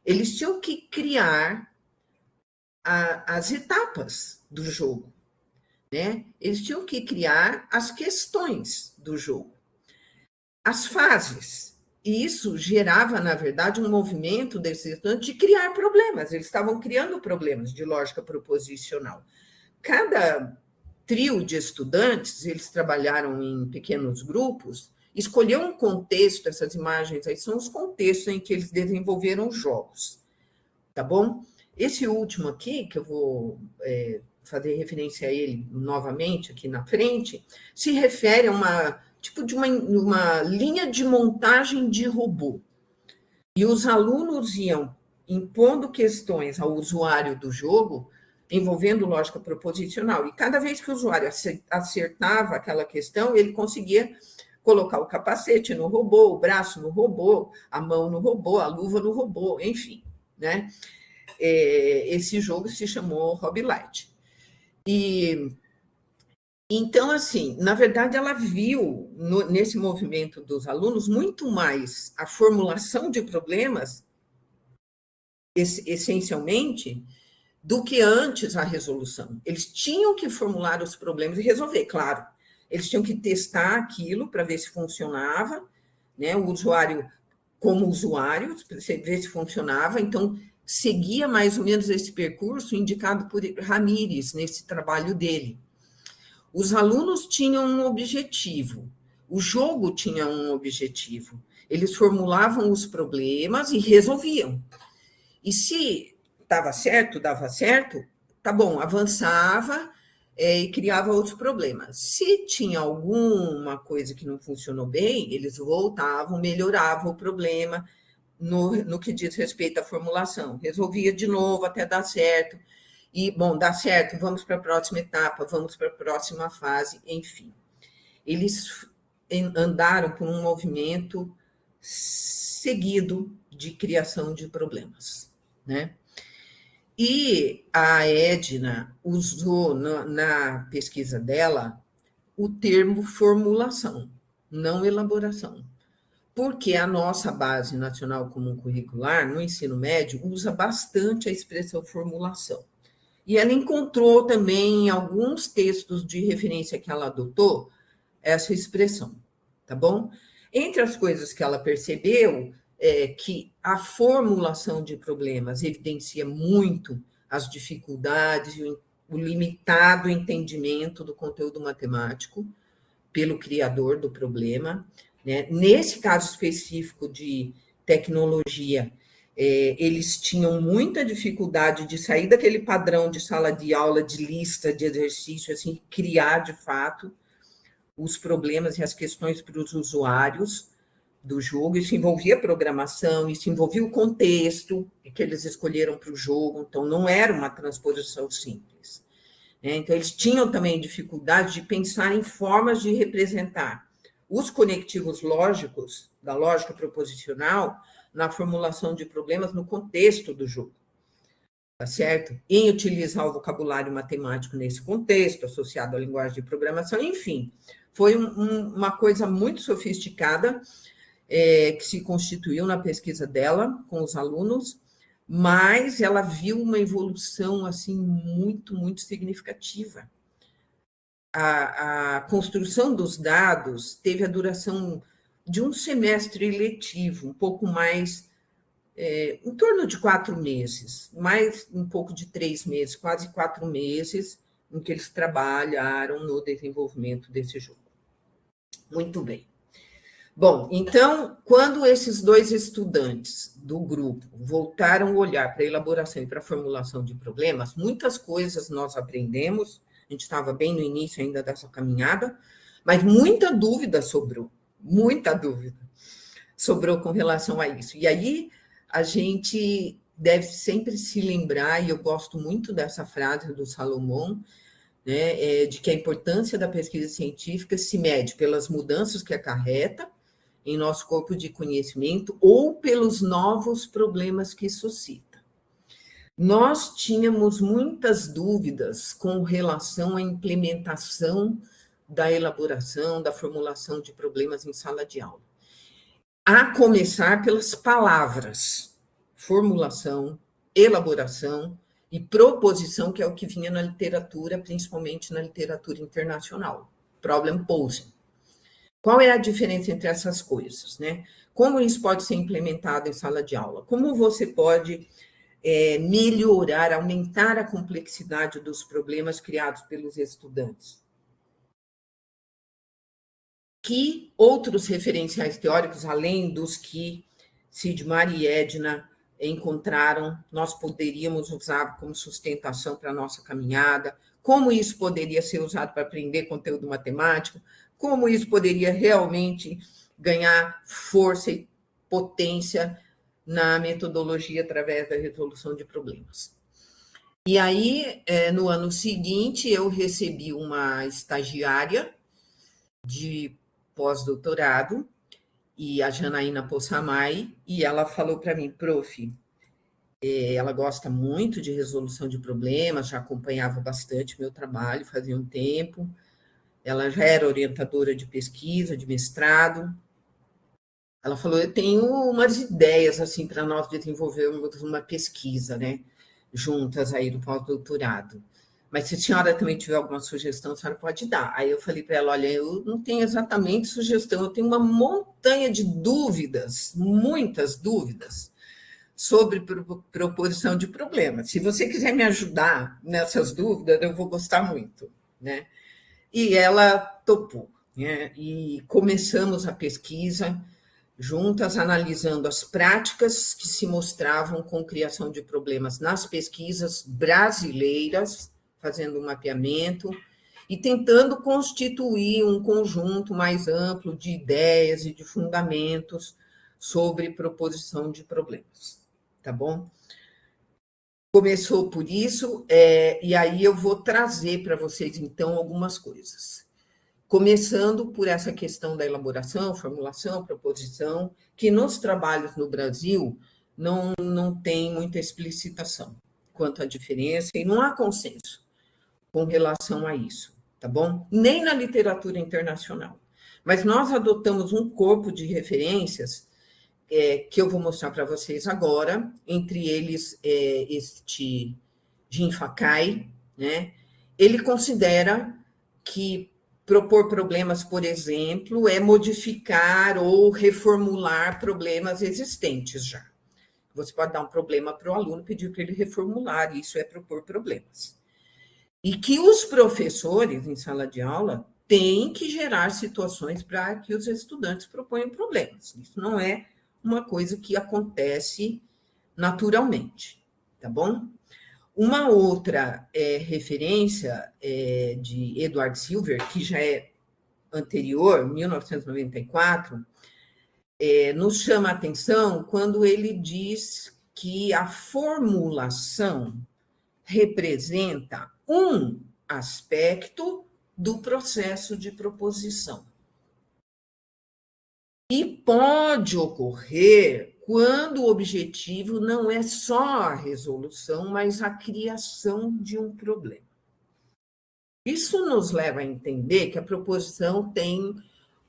Eles tinham que criar as etapas do jogo, né? Eles tinham que criar as questões do jogo, as fases. E isso gerava, na verdade, um movimento desses estudantes de criar problemas. Eles estavam criando problemas de lógica proposicional. Cada trio de estudantes, eles trabalharam em pequenos grupos, escolheu um contexto, essas imagens aí são os contextos em que eles desenvolveram jogos, tá bom? Esse último aqui, que eu vou fazer referência a ele novamente aqui na frente, se refere a uma tipo de uma linha de montagem de robô. E os alunos iam impondo questões ao usuário do jogo, envolvendo lógica proposicional. E cada vez que o usuário acertava aquela questão, ele conseguia colocar o capacete no robô, o braço no robô, a mão no robô, a luva no robô, enfim, né? Esse jogo se chamou Hobby Light. E então, assim, na verdade, ela viu nesse movimento dos alunos muito mais a formulação de problemas, essencialmente, do que antes a resolução. Eles tinham que formular os problemas e resolver, claro. Eles tinham que testar aquilo para ver se funcionava, né? O usuário, como usuário, ver se funcionava. Então, seguia mais ou menos esse percurso indicado por Ramírez nesse trabalho dele. Os alunos tinham um objetivo, o jogo tinha um objetivo. Eles formulavam os problemas e resolviam. E se dava certo, tá bom, avançava e criava outros problemas. Se tinha alguma coisa que não funcionou bem, eles voltavam, melhoravam o problema no que diz respeito à formulação. Resolvia de novo até dar certo. E, bom, dá certo, vamos para a próxima etapa, vamos para a próxima fase, enfim. Eles andaram por um movimento seguido de criação de problemas, né? E a Edna usou na pesquisa dela o termo formulação, não elaboração, porque a nossa Base Nacional Comum Curricular, no ensino médio, usa bastante a expressão formulação. E ela encontrou também em alguns textos de referência que ela adotou essa expressão, tá bom? Entre as coisas que ela percebeu é que a formulação de problemas evidencia muito as dificuldades e o limitado entendimento do conteúdo matemático pelo criador do problema, né? Nesse caso específico de tecnologia, eles tinham muita dificuldade de sair daquele padrão de sala de aula, de lista, de exercício, assim, criar de fato os problemas e as questões para os usuários do jogo. Isso envolvia programação, isso envolvia o contexto que eles escolheram para o jogo, então não era uma transposição simples. Então, eles tinham também dificuldade de pensar em formas de representar os conectivos lógicos da lógica proposicional na formulação de problemas no contexto do jogo. tá certo? Em utilizar o vocabulário matemático nesse contexto, associado à linguagem de programação, enfim, foi uma coisa muito sofisticada que se constituiu na pesquisa dela com os alunos, mas ela viu uma evolução assim muito, muito significativa. A construção dos dados teve a duração de um semestre letivo, um pouco mais, em torno de 4 meses, mais um pouco de 3 meses, quase 4 meses, em que eles trabalharam no desenvolvimento desse jogo. Muito bem. Bom, então, quando esses 2 estudantes do grupo voltaram o olhar para a elaboração e para a formulação de problemas, muitas coisas nós aprendemos, a gente estava bem no início ainda dessa caminhada, mas muita dúvida sobrou com relação a isso. E aí a gente deve sempre se lembrar, e eu gosto muito dessa frase do Salomão, né, de que a importância da pesquisa científica se mede pelas mudanças que acarreta em nosso corpo de conhecimento ou pelos novos problemas que suscita. Nós tínhamos muitas dúvidas com relação à implementação da elaboração, da formulação de problemas em sala de aula. A começar pelas palavras, formulação, elaboração e proposição, que é o que vinha na literatura, principalmente na literatura internacional, problem posing. Qual é a diferença entre essas coisas, né? Como isso pode ser implementado em sala de aula? Como você pode melhorar, aumentar a complexidade dos problemas criados pelos estudantes? Que outros referenciais teóricos, além dos que Sidmar e Edna encontraram, nós poderíamos usar como sustentação para a nossa caminhada? Como isso poderia ser usado para aprender conteúdo matemático? Como isso poderia realmente ganhar força e potência na metodologia através da resolução de problemas. E aí, no ano seguinte, eu recebi uma estagiária de pós-doutorado, e a Janaína Possamay, e ela falou para mim, prof, ela gosta muito de resolução de problemas, já acompanhava bastante meu trabalho, fazia um tempo, ela já era orientadora de pesquisa, de mestrado. Ela falou, eu tenho umas ideias assim para nós desenvolvermos uma pesquisa, né, juntas aí do pós-doutorado. Mas se a senhora também tiver alguma sugestão, a senhora pode dar. Aí eu falei para ela, olha, eu não tenho exatamente sugestão, eu tenho uma montanha de dúvidas, muitas dúvidas, sobre proposição de problemas. Se você quiser me ajudar nessas dúvidas, eu vou gostar muito, né? E ela topou, né? E começamos a pesquisa juntas, analisando as práticas que se mostravam com criação de problemas nas pesquisas brasileiras, fazendo um mapeamento e tentando constituir um conjunto mais amplo de ideias e de fundamentos sobre proposição de problemas, tá bom? Começou por isso, e aí eu vou trazer para vocês, então, algumas coisas. Começando por essa questão da elaboração, formulação, proposição, que nos trabalhos no Brasil não tem muita explicitação quanto à diferença, e não há consenso com relação a isso, tá bom? Nem na literatura internacional. Mas nós adotamos um corpo de referências que eu vou mostrar para vocês agora, entre eles este Jim Fakai, né? Ele considera que propor problemas, por exemplo, é modificar ou reformular problemas existentes já. Você pode dar um problema para o aluno, pedir para ele reformular, isso é propor problemas. E que os professores, em sala de aula, têm que gerar situações para que os estudantes proponham problemas. Isso não é uma coisa que acontece naturalmente, tá bom? Uma outra referência de Edward Silver, que já é anterior, 1994, nos chama a atenção quando ele diz que a formulação representa um aspecto do processo de proposição. E pode ocorrer quando o objetivo não é só a resolução, mas a criação de um problema. Isso nos leva a entender que a proposição tem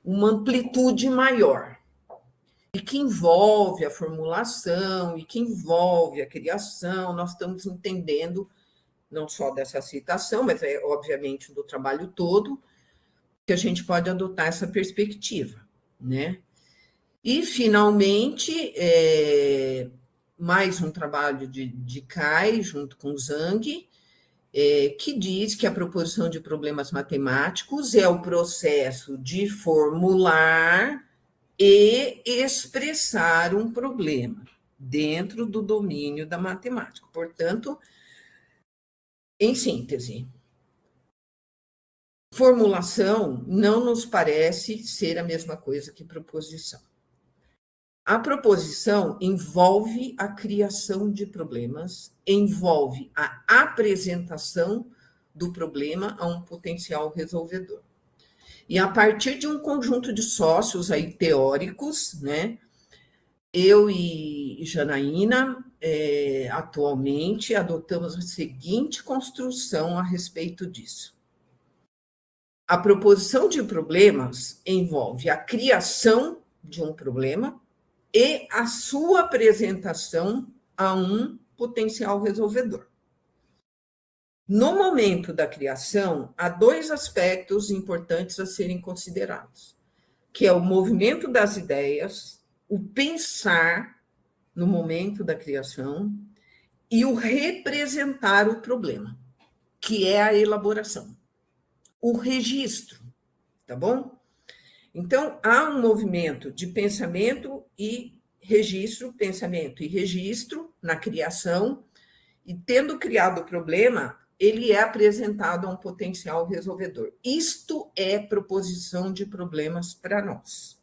uma amplitude maior e que envolve a formulação e que envolve a criação. Nós estamos entendendo não só dessa citação, mas obviamente do trabalho todo, que a gente pode adotar essa perspectiva, né? E, finalmente, mais um trabalho de Kai, junto com Zhang, que diz que a proposição de problemas matemáticos é o processo de formular e expressar um problema dentro do domínio da matemática. Portanto, em síntese, formulação não nos parece ser a mesma coisa que proposição. A proposição envolve a criação de problemas, envolve a apresentação do problema a um potencial resolvedor. E a partir de um conjunto de sócios aí teóricos, né, eu e Janaína, atualmente, adotamos a seguinte construção a respeito disso. A proposição de problemas envolve a criação de um problema e a sua apresentação a um potencial resolvedor. No momento da criação, há dois aspectos importantes a serem considerados, que é o movimento das ideias, o pensar no momento da criação e o representar o problema, que é a elaboração, o registro, tá bom? Então, há um movimento de pensamento e registro na criação, e tendo criado o problema, ele é apresentado a um potencial resolvedor. Isto é proposição de problemas para nós,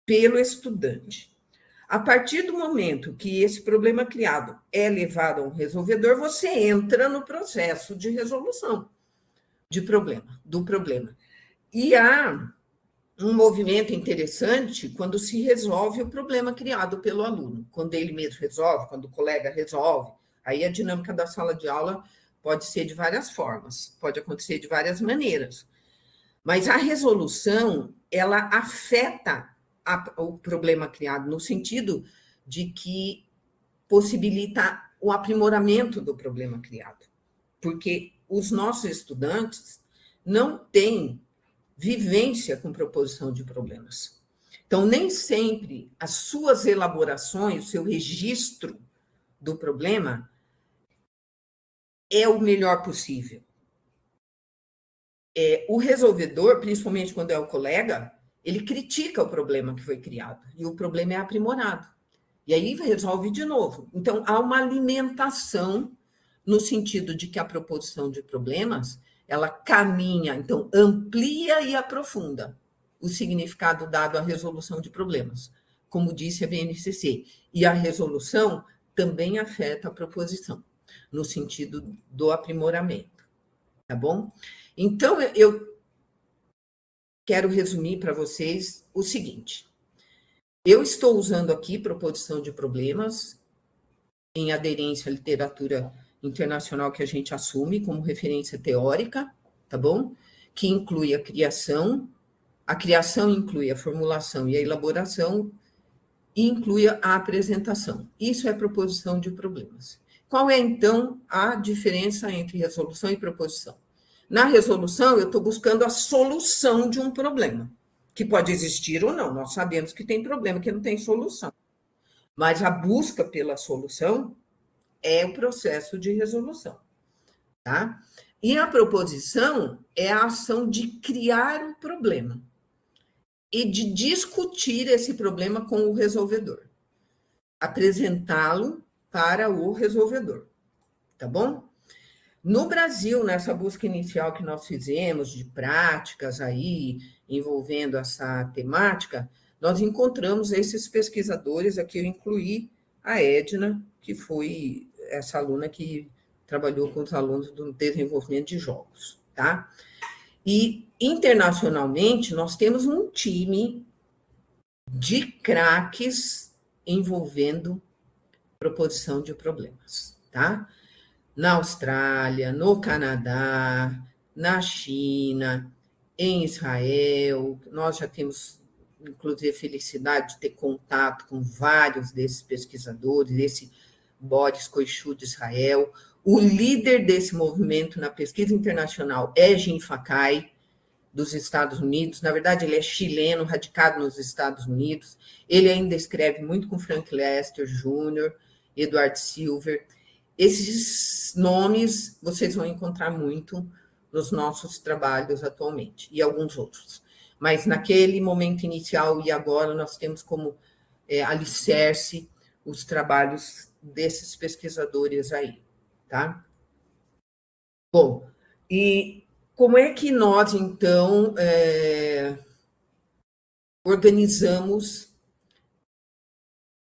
pelo estudante. A partir do momento que esse problema criado é levado a um resolvedor, você entra no processo de resolução do problema. E há um movimento interessante quando se resolve o problema criado pelo aluno, quando ele mesmo resolve, quando o colega resolve. Aí a dinâmica da sala de aula pode ser de várias formas, pode acontecer de várias maneiras. Mas a resolução, ela afeta o problema criado, no sentido de que possibilita o aprimoramento do problema criado. Porque os nossos estudantes não têm vivência com proposição de problemas. Então, nem sempre as suas elaborações, o seu registro do problema é o melhor possível. O resolvedor, principalmente quando é o colega, ele critica o problema que foi criado e o problema é aprimorado. E aí resolve de novo. Então, há uma alimentação no sentido de que a proposição de problemas ela caminha, então amplia e aprofunda o significado dado à resolução de problemas, como disse a BNCC. E a resolução também afeta a proposição, no sentido do aprimoramento, tá bom? Então, eu quero resumir para vocês o seguinte. Eu estou usando aqui proposição de problemas em aderência à literatura internacional que a gente assume como referência teórica, tá bom? Que inclui a criação inclui a formulação e a elaboração, e inclui a apresentação. Isso é proposição de problemas. Qual é, então, a diferença entre resolução e proposição? Na resolução, eu estou buscando a solução de um problema, que pode existir ou não. Nós sabemos que tem problema, que não tem solução. Mas a busca pela solução é o processo de resolução, tá? E a proposição é a ação de criar um problema e de discutir esse problema com o resolvedor, apresentá-lo para o resolvedor, tá bom? No Brasil, nessa busca inicial que nós fizemos de práticas aí envolvendo essa temática, nós encontramos esses pesquisadores, aqui eu incluí a Edna, que foi essa aluna que trabalhou com os alunos do desenvolvimento de jogos, tá? E, internacionalmente, nós temos um time de craques envolvendo proposição de problemas, tá? Na Austrália, no Canadá, na China, em Israel. Nós já temos, inclusive, felicidade de ter contato com vários desses pesquisadores, esse Boris Koichu de Israel. O líder desse movimento na pesquisa internacional é Jim Fakai, dos Estados Unidos. Na verdade, ele é chileno, radicado nos Estados Unidos. Ele ainda escreve muito com Frank Lester Jr., Edward Silver. Esses nomes vocês vão encontrar muito nos nossos trabalhos atualmente, e alguns outros. Mas naquele momento inicial e agora nós temos como alicerce os trabalhos desses pesquisadores aí, tá? Bom, e como é que nós, então, organizamos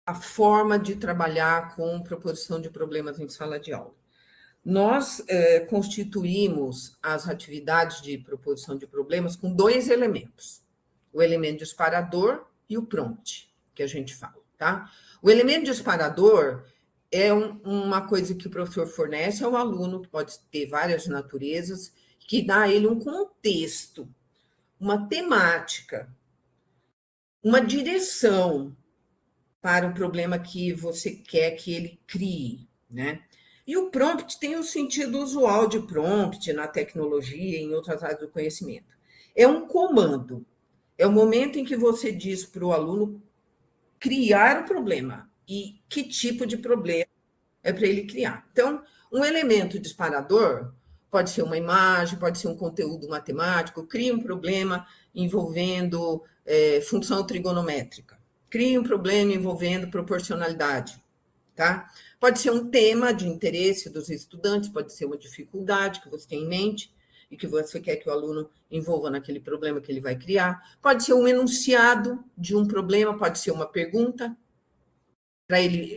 a forma de trabalhar com proposição de problemas em sala de aula? Nós constituímos as atividades de proposição de problemas com dois elementos: o elemento disparador e o prompt, que a gente fala, tá? O elemento disparador é uma coisa que o professor fornece ao aluno, que pode ter várias naturezas, que dá a ele um contexto, uma temática, uma direção para o problema que você quer que ele crie, né? E o prompt tem o sentido usual de prompt na tecnologia e em outras áreas do conhecimento. É um comando, é o momento em que você diz para o aluno criar o problema e que tipo de problema é para ele criar. Então, um elemento disparador pode ser uma imagem, pode ser um conteúdo matemático, cria um problema envolvendo função trigonométrica, cria um problema envolvendo proporcionalidade, tá? Pode ser um tema de interesse dos estudantes, pode ser uma dificuldade que você tem em mente e que você quer que o aluno envolva naquele problema que ele vai criar. Pode ser um enunciado de um problema, pode ser uma pergunta para ele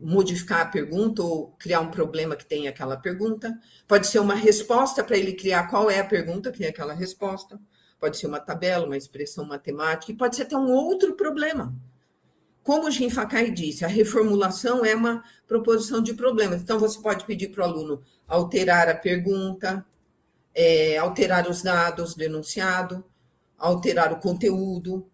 modificar a pergunta ou criar um problema que tem aquela pergunta. Pode ser uma resposta para ele criar qual é a pergunta que tem aquela resposta. Pode ser uma tabela, uma expressão matemática, e pode ser até um outro problema. Como o Jim Fakai disse, a reformulação é uma proposição de problemas. Então, você pode pedir para o aluno alterar a pergunta, alterar os dados do enunciado, alterar o conteúdo.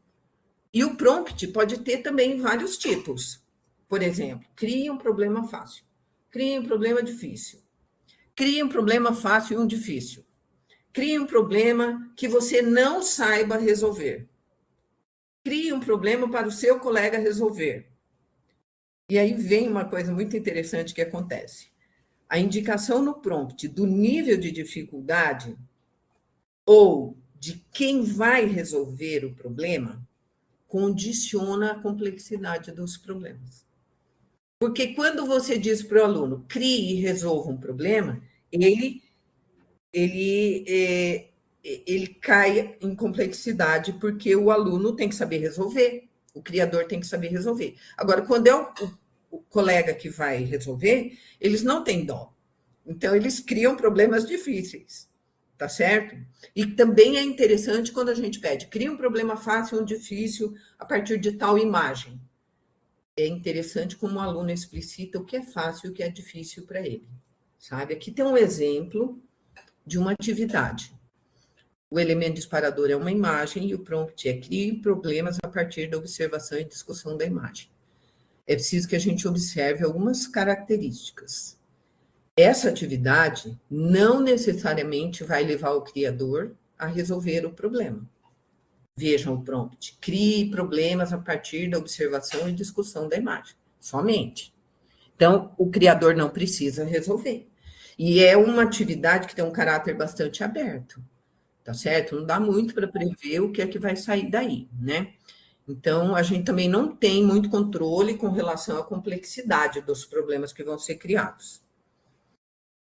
E o prompt pode ter também vários tipos. Por exemplo, crie um problema fácil, crie um problema difícil, crie um problema fácil e um difícil, crie um problema que você não saiba resolver. Crie um problema para o seu colega resolver. E aí vem uma coisa muito interessante que acontece. A indicação no prompt do nível de dificuldade ou de quem vai resolver o problema condiciona a complexidade dos problemas. Porque quando você diz para o aluno, crie e resolva um problema, ele cai em complexidade, porque o aluno tem que saber resolver, o criador tem que saber resolver. Agora, quando é o colega que vai resolver, eles não têm dó. Então, eles criam problemas difíceis, tá certo? E também é interessante quando a gente pede, cria um problema fácil ou difícil a partir de tal imagem. É interessante como o aluno explicita o que é fácil e o que é difícil para ele, sabe? Aqui tem um exemplo de uma atividade. O elemento disparador é uma imagem e o prompt é crie problemas a partir da observação e discussão da imagem. É preciso que a gente observe algumas características. Essa atividade não necessariamente vai levar o criador a resolver o problema. Vejam o prompt. Crie problemas a partir da observação e discussão da imagem. Somente. Então, o criador não precisa resolver. E é uma atividade que tem um caráter bastante aberto. Tá certo? Não dá muito para prever o que é que vai sair daí, né? Então, a gente também não tem muito controle com relação à complexidade dos problemas que vão ser criados.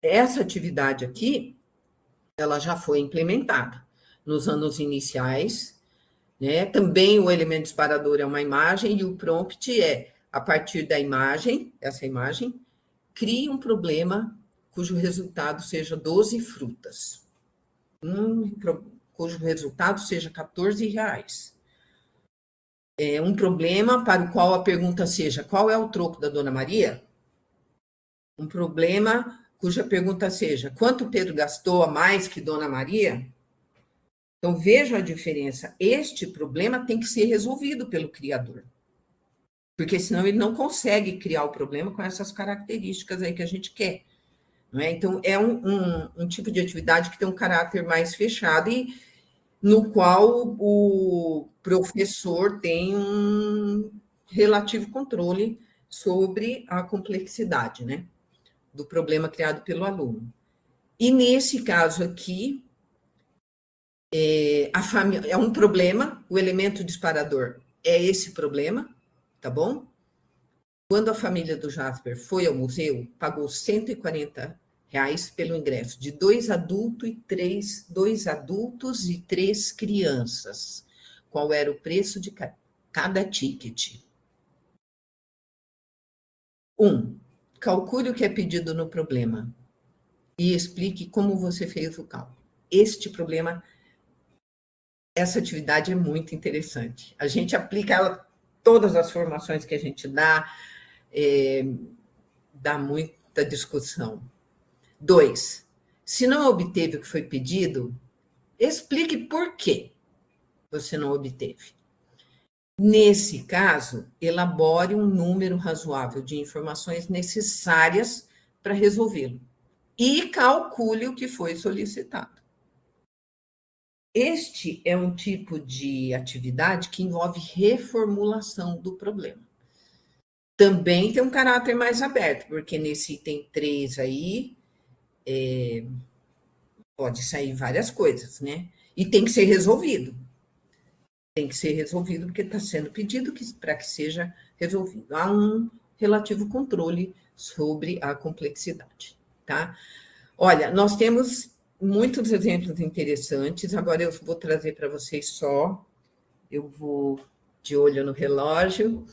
Essa atividade aqui, ela já foi implementada nos anos iniciais, né? Também o elemento disparador é uma imagem e o prompt é, a partir da imagem, essa imagem, crie um problema cujo resultado seja 12 frutas. Cujo resultado seja R$14. um problema para o qual a pergunta seja: qual é o troco da Dona Maria? Um problema cuja pergunta seja: quanto Pedro gastou a mais que Dona Maria? Então, veja a diferença. Este problema tem que ser resolvido pelo criador, porque senão ele não consegue criar o problema com essas características aí que a gente quer. Não é? Então, é um tipo de atividade que tem um caráter mais fechado e no qual o professor tem um relativo controle sobre a complexidade, né, do problema criado pelo aluno. E nesse caso aqui, a família é um problema, o elemento disparador é esse problema, tá bom? Quando a família do Jasper foi ao museu, pagou R$ 140 pelo ingresso de dois adultos e três crianças. Qual era o preço de cada ticket? 1. Calcule o que é pedido no problema e explique como você fez o cálculo. Este problema, essa atividade é muito interessante. A gente aplica ela todas as formações que a gente dá, dá muita discussão. 2. Se não obteve o que foi pedido, explique por que você não obteve. Nesse caso, elabore um número razoável de informações necessárias para resolvê-lo e calcule o que foi solicitado. Este é um tipo de atividade que envolve reformulação do problema. Também tem um caráter mais aberto, porque nesse item 3 aí, pode sair várias coisas, né? E tem que ser resolvido. Tem que ser resolvido porque está sendo pedido para que seja resolvido. Há um relativo controle sobre a complexidade, tá? Olha, nós temos muitos exemplos interessantes. Agora eu vou trazer para vocês só. Eu vou de olho no relógio.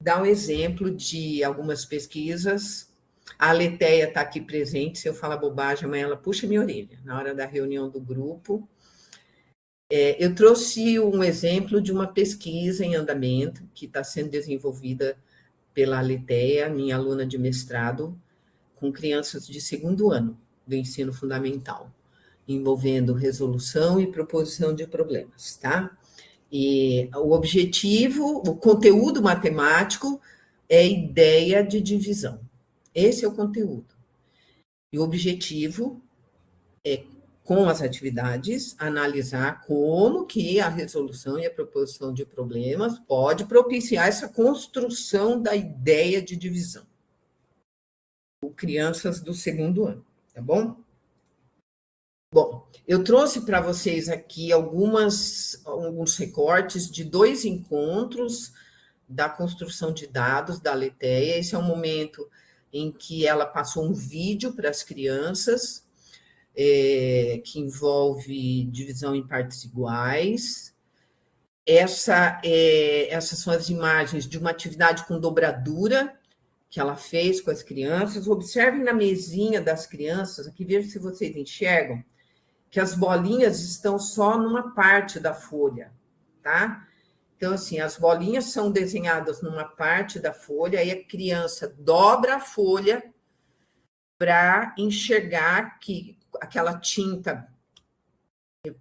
Dar um exemplo de algumas pesquisas. A Letéia está aqui presente. Se eu falar bobagem, amanhã ela puxa minha orelha na hora da reunião do grupo. Eu trouxe um exemplo de uma pesquisa em andamento que está sendo desenvolvida pela Letéia, minha aluna de mestrado, com crianças de segundo ano do ensino fundamental, envolvendo resolução e proposição de problemas, tá? E o objetivo, o conteúdo matemático é a ideia de divisão. Esse é o conteúdo. E o objetivo é, com as atividades, analisar como que a resolução e a proposição de problemas pode propiciar essa construção da ideia de divisão. Crianças do segundo ano, tá bom? Bom, eu trouxe para vocês aqui alguns recortes de 2 encontros da construção de dados da Letéia. Esse é um momento em que ela passou um vídeo para as crianças, que envolve divisão em partes iguais. Essas são as imagens de uma atividade com dobradura que ela fez com as crianças. Observem na mesinha das crianças, aqui vejam se vocês enxergam, que as bolinhas estão só numa parte da folha, tá? Então, assim, as bolinhas são desenhadas numa parte da folha, aí a criança dobra a folha para enxergar que aquela tinta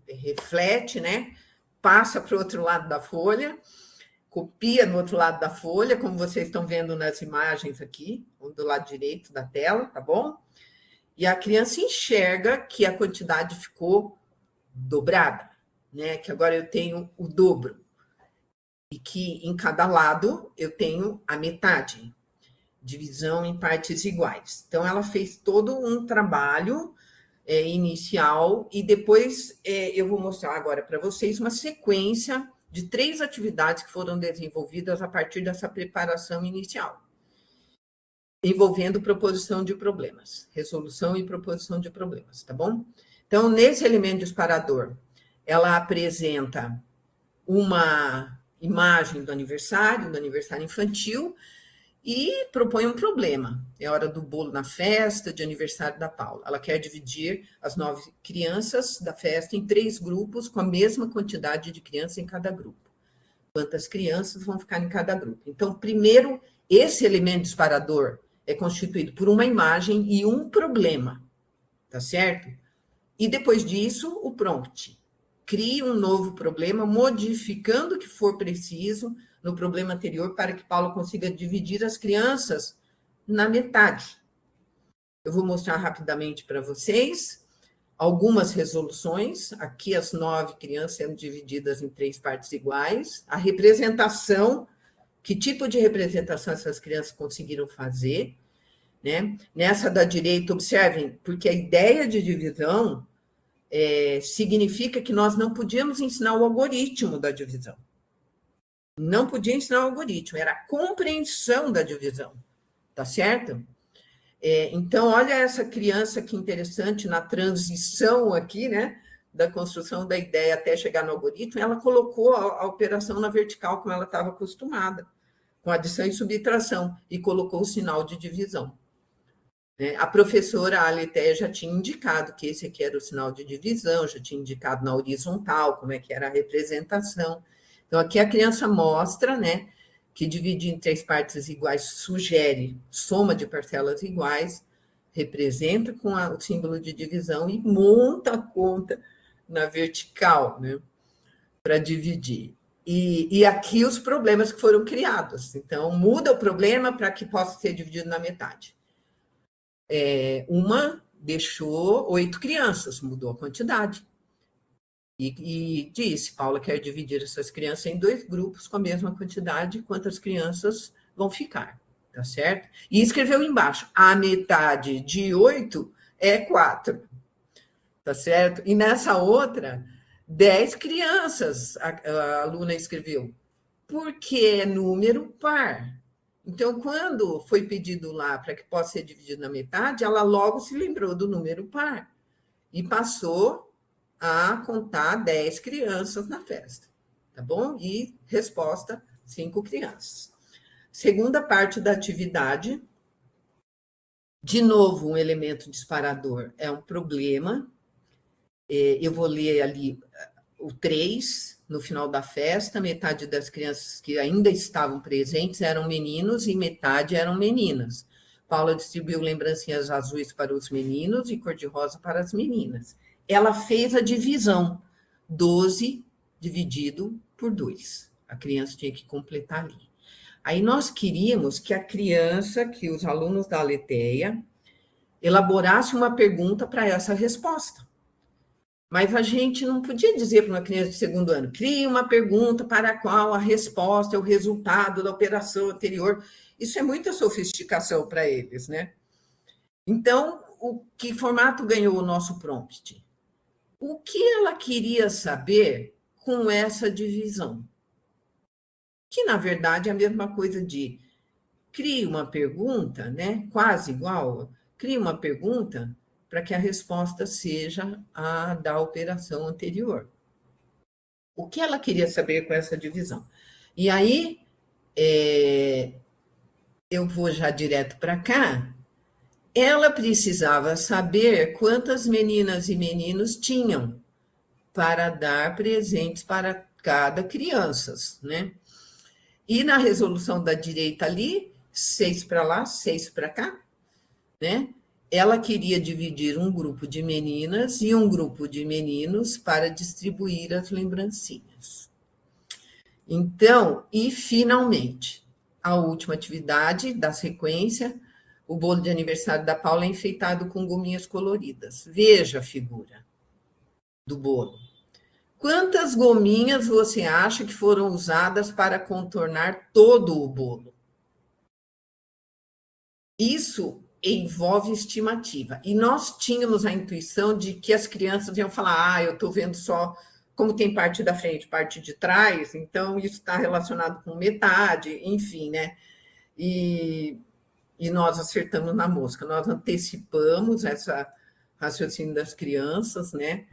reflete, né? Passa para o outro lado da folha, copia no outro lado da folha, como vocês estão vendo nas imagens aqui, do lado direito da tela, tá bom? E a criança enxerga que a quantidade ficou dobrada, né? Que agora eu tenho o dobro. E que em cada lado eu tenho a metade. Divisão em partes iguais. Então, ela fez todo um trabalho inicial e depois eu vou mostrar agora para vocês uma sequência de 3 atividades que foram desenvolvidas a partir dessa preparação inicial, envolvendo proposição de problemas, resolução e proposição de problemas, tá bom? Então, nesse elemento disparador, ela apresenta uma imagem do aniversário infantil, e propõe um problema. É hora do bolo na festa de aniversário da Paula. Ela quer dividir as 9 crianças da festa em 3 grupos com a mesma quantidade de crianças em cada grupo. Quantas crianças vão ficar em cada grupo? Então, primeiro, esse elemento disparador é constituído por uma imagem e um problema, tá certo? E depois disso, o prompt. Crie um novo problema, modificando o que for preciso no problema anterior para que Paulo consiga dividir as crianças na metade. Eu vou mostrar rapidamente para vocês algumas resoluções. Aqui as 9 crianças sendo divididas em 3 partes iguais. A representação, que tipo de representação essas crianças conseguiram fazer, né? Nessa da direita, observem, porque a ideia de divisão significa que nós não podíamos ensinar o algoritmo da divisão. Não podia ensinar o algoritmo, era a compreensão da divisão, tá certo? Então, olha essa criança que interessante na transição aqui, né? Da construção da ideia até chegar no algoritmo, ela colocou a operação na vertical, como ela estava acostumada, com adição e subtração, e colocou o sinal de divisão. A professora Aletheia já tinha indicado que esse aqui era o sinal de divisão, já tinha indicado na horizontal como é que era a representação. Então, aqui a criança mostra, né, que dividir em 3 partes iguais sugere soma de parcelas iguais, representa com o símbolo de divisão e monta a conta na vertical, né, para dividir. E aqui os problemas que foram criados. Então, muda o problema para que possa ser dividido na metade. Uma deixou 8 crianças, mudou a quantidade. E disse, Paula quer dividir essas crianças em 2 grupos com a mesma quantidade, quantas crianças vão ficar, tá certo? E escreveu embaixo, a metade de 8 é 4, tá certo? E nessa outra, 10 crianças, a aluna escreveu, porque é número par. Então, quando foi pedido lá para que possa ser dividido na metade, ela logo se lembrou do número par e passou a contar 10 crianças na festa, tá bom? E resposta, 5 crianças. Segunda parte da atividade, de novo, um elemento disparador é um problema. Eu vou ler ali o 3, no final da festa, metade das crianças que ainda estavam presentes eram meninos e metade eram meninas. Paula distribuiu lembrancinhas azuis para os meninos e cor-de-rosa para as meninas. Ela fez a divisão, 12 dividido por 2. A criança tinha que completar ali. Aí nós queríamos que a criança, que os alunos da Aletheia, elaborasse uma pergunta para essa resposta. Mas a gente não podia dizer para uma criança de 2º ano, crie uma pergunta para a qual a resposta é o resultado da operação anterior. Isso é muita sofisticação para eles, né? Então, que formato ganhou o nosso prompt? O que ela queria saber com essa divisão? Que, na verdade, é a mesma coisa de crie uma pergunta, né? Quase igual, crie uma pergunta para que a resposta seja a da operação anterior. O que ela queria saber com essa divisão? E aí, eu vou já direto para cá. Ela precisava saber quantas meninas e meninos tinham para dar presentes para cada criança, né? E na resolução da direita ali, 6 para lá, 6 para cá, né? Ela queria dividir um grupo de meninas e um grupo de meninos para distribuir as lembrancinhas. Então, e finalmente, a última atividade da sequência, o bolo de aniversário da Paula é enfeitado com gominhas coloridas. Veja a figura do bolo. Quantas gominhas você acha que foram usadas para contornar todo o bolo? Isso envolve estimativa. E nós tínhamos a intuição de que as crianças iam falar, eu estou vendo só como tem parte da frente, parte de trás, então isso está relacionado com metade, enfim, né? E nós acertamos na mosca. Nós antecipamos essa raciocínio das crianças, né?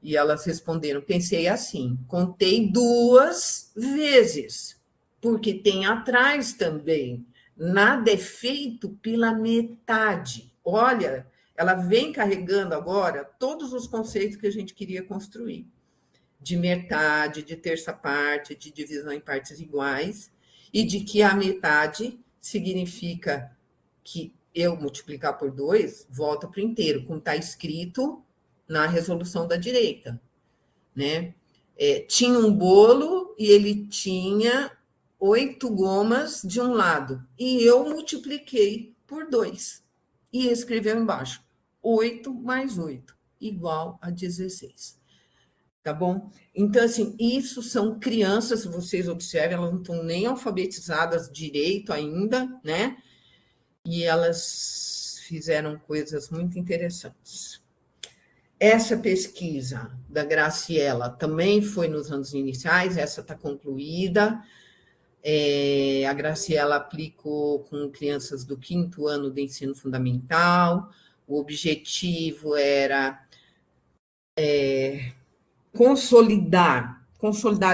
E elas responderam, pensei assim, contei 2 vezes, porque tem atrás também. nada é feito pela metade. Olha, ela vem carregando agora todos os conceitos que a gente queria construir, de metade, de terça parte, de divisão em partes iguais, e de que a metade significa que eu multiplicar por 2 volta para o inteiro, como está escrito na resolução da direita, né? Tinha um bolo e ele tinha 8 gomas de um lado, e eu multipliquei por 2 e escreveu embaixo, 8 mais 8 igual a 16. Tá bom? Então, assim, isso são crianças, se vocês observem, elas não estão nem alfabetizadas direito ainda, né? E elas fizeram coisas muito interessantes. Essa pesquisa da Graciela também foi nos anos iniciais, essa está concluída. A Graciela aplicou com crianças do 5º ano do ensino fundamental. O objetivo era consolidar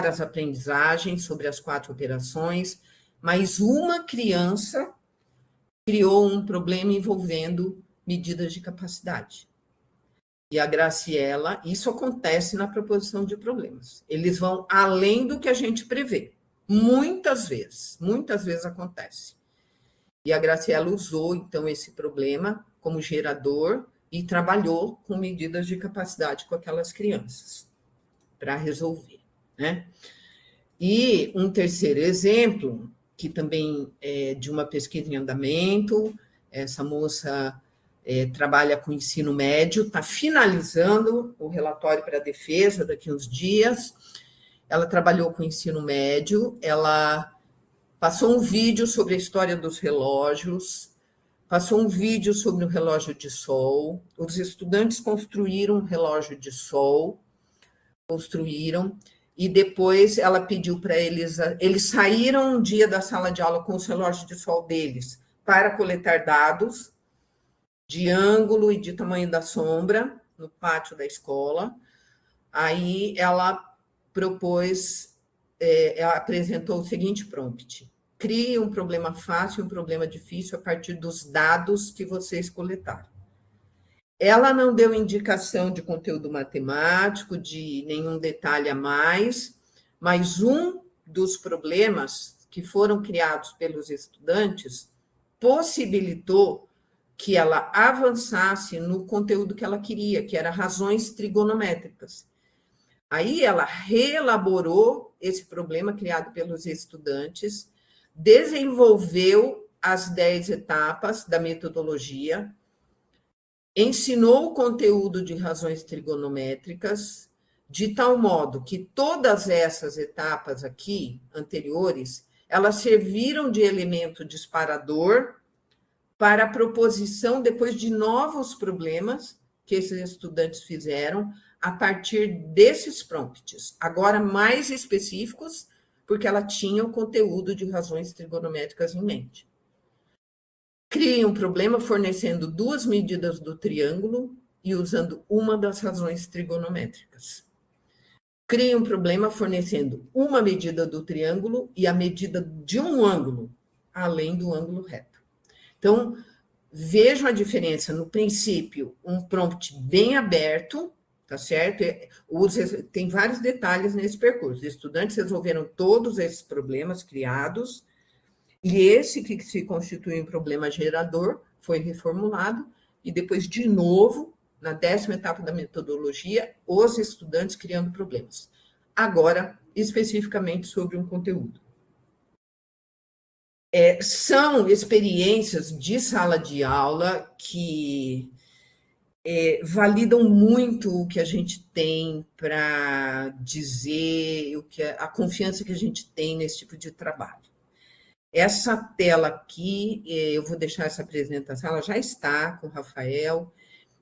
as aprendizagens sobre as 4 operações, mas uma criança criou um problema envolvendo medidas de capacidade. E a Graciela, isso acontece na proposição de problemas. Eles vão além do que a gente prevê. Muitas vezes acontece. E a Graciela usou, então, esse problema como gerador e trabalhou com medidas de capacidade com aquelas crianças para resolver, né? E um terceiro exemplo, que também é de uma pesquisa em andamento, essa moça trabalha com ensino médio, está finalizando o relatório para a defesa daqui a uns dias. Ela trabalhou com ensino médio, ela passou um vídeo sobre a história dos relógios, passou um vídeo sobre o relógio de sol, os estudantes construíram um relógio de sol, e depois ela pediu para eles saíram um dia da sala de aula com os relógios de sol deles para coletar dados de ângulo e de tamanho da sombra no pátio da escola. Aí ela ela apresentou o seguinte prompt: crie um problema fácil e um problema difícil a partir dos dados que vocês coletaram. Ela não deu indicação de conteúdo matemático, de nenhum detalhe a mais, mas um dos problemas que foram criados pelos estudantes possibilitou que ela avançasse no conteúdo que ela queria, que era razões trigonométricas. Aí ela reelaborou esse problema criado pelos estudantes, desenvolveu as 10 etapas da metodologia, ensinou o conteúdo de razões trigonométricas, de tal modo que todas essas etapas aqui, anteriores, elas serviram de elemento disparador para a proposição depois de novos problemas que esses estudantes fizeram a partir desses prompts, agora mais específicos, porque ela tinha o conteúdo de razões trigonométricas em mente. Crie um problema fornecendo 2 medidas do triângulo e usando uma das razões trigonométricas. Crie um problema fornecendo uma medida do triângulo e a medida de um ângulo, além do ângulo reto. Então, vejam a diferença. No princípio, um prompt bem aberto, tá certo? Tem vários detalhes nesse percurso. Os estudantes resolveram todos esses problemas criados, e esse que se constitui um problema gerador foi reformulado, e depois, de novo, na 10ª etapa da metodologia, os estudantes criando problemas. Agora, especificamente sobre um conteúdo. São experiências de sala de aula que validam muito o que a gente tem para dizer, a confiança que a gente tem nesse tipo de trabalho. Essa tela aqui, eu vou deixar essa apresentação, ela já está com o Rafael.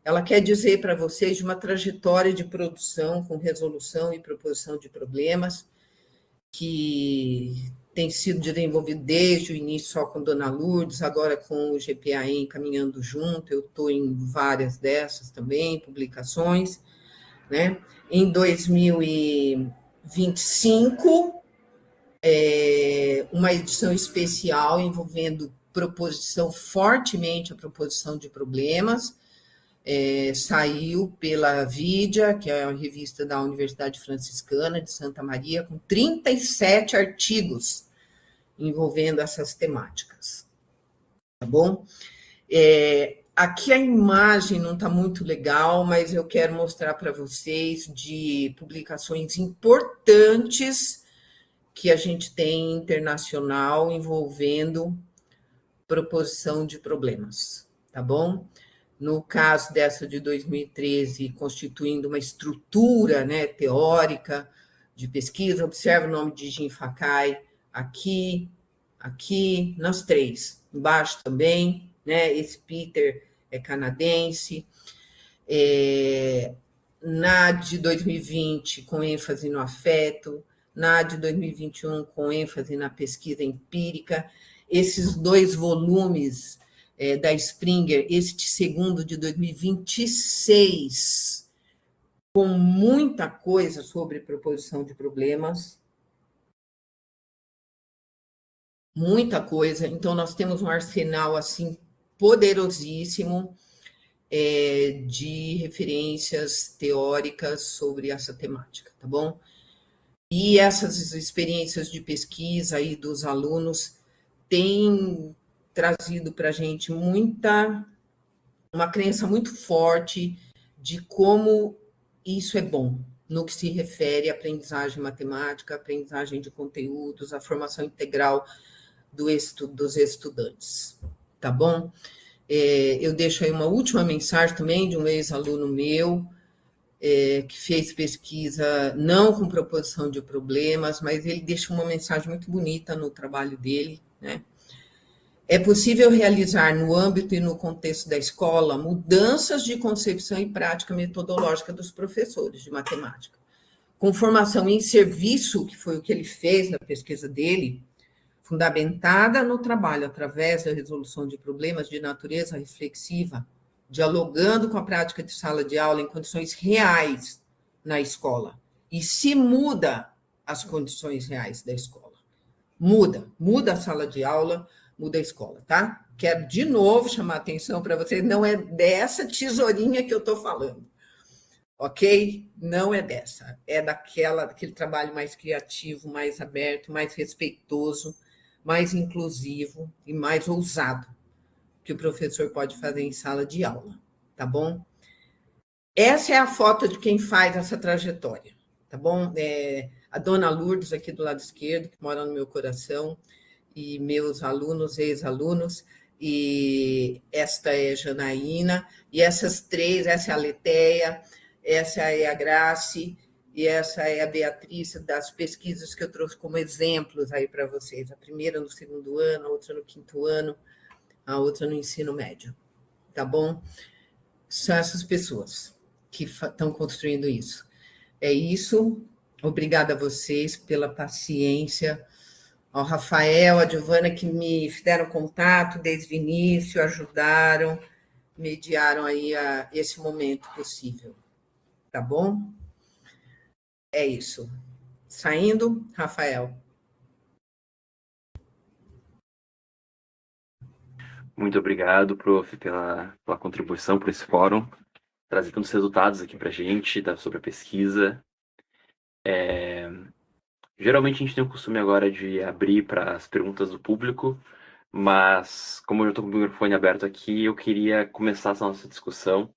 Ela quer dizer para vocês de uma trajetória de produção com resolução e proposição de problemas que tem sido desenvolvido desde o início só com Dona Lourdes, agora com o GPAEM caminhando junto. Eu estou em várias dessas também, publicações, né? Em 2025, uma edição especial envolvendo proposição, fortemente a proposição de problemas, saiu pela Vidia, que é a revista da Universidade Franciscana de Santa Maria, com 37 artigos envolvendo essas temáticas, tá bom? Aqui a imagem não está muito legal, mas eu quero mostrar para vocês de publicações importantes que a gente tem internacional envolvendo proposição de problemas, tá bom? No caso dessa de 2013, constituindo uma estrutura, né, teórica de pesquisa, observa o nome de Jim Fakai aqui, nas três, embaixo também, né? Esse Peter é canadense, na de 2020, com ênfase no afeto, na de 2021, com ênfase na pesquisa empírica. Esses 2 volumes da Springer, este segundo de 2026, com muita coisa sobre proposição de problemas, muita coisa. Então, nós temos um arsenal assim poderosíssimo de referências teóricas sobre essa temática, tá bom? E essas experiências de pesquisa aí dos alunos têm trazido para a gente uma crença muito forte de como isso é bom no que se refere à aprendizagem matemática, aprendizagem de conteúdos, a formação integral dos estudantes, tá bom? Eu deixo aí uma última mensagem também de um ex-aluno meu, que fez pesquisa não com proposição de problemas, mas ele deixa uma mensagem muito bonita no trabalho dele, né? É possível realizar no âmbito e no contexto da escola mudanças de concepção e prática metodológica dos professores de matemática, com formação em serviço, que foi o que ele fez na pesquisa dele, fundamentada no trabalho através da resolução de problemas de natureza reflexiva, dialogando com a prática de sala de aula em condições reais na escola. E se muda as condições reais da escola. Muda a sala de aula, muda a escola, tá? Quero de novo chamar a atenção para vocês, não é dessa tesourinha que eu estou falando, ok? Não é dessa, é daquele trabalho mais criativo, mais aberto, mais respeitoso, mais inclusivo e mais ousado que o professor pode fazer em sala de aula, tá bom? Essa é a foto de quem faz essa trajetória, tá bom? A dona Lourdes, aqui do lado esquerdo, que mora no meu coração, e meus alunos, ex-alunos, e esta é Janaína, e essas três, essa é a Letéia, essa é a Grace, e essa é a Beatriz, das pesquisas que eu trouxe como exemplos aí para vocês. A primeira no 2º ano, a outra no 5º ano, a outra no ensino médio. Tá bom? São essas pessoas que estão construindo isso. É isso. Obrigada a vocês pela paciência. Ao Rafael, a Giovana, que me deram contato desde o início, ajudaram, mediaram aí esse momento possível. Tá bom? É isso. Saindo, Rafael. Muito obrigado, prof, pela contribuição, por esse fórum, trazer tantos resultados aqui para a gente sobre a pesquisa. Geralmente a gente tem o costume agora de abrir para as perguntas do público, mas como eu estou com o microfone aberto aqui, eu queria começar essa nossa discussão,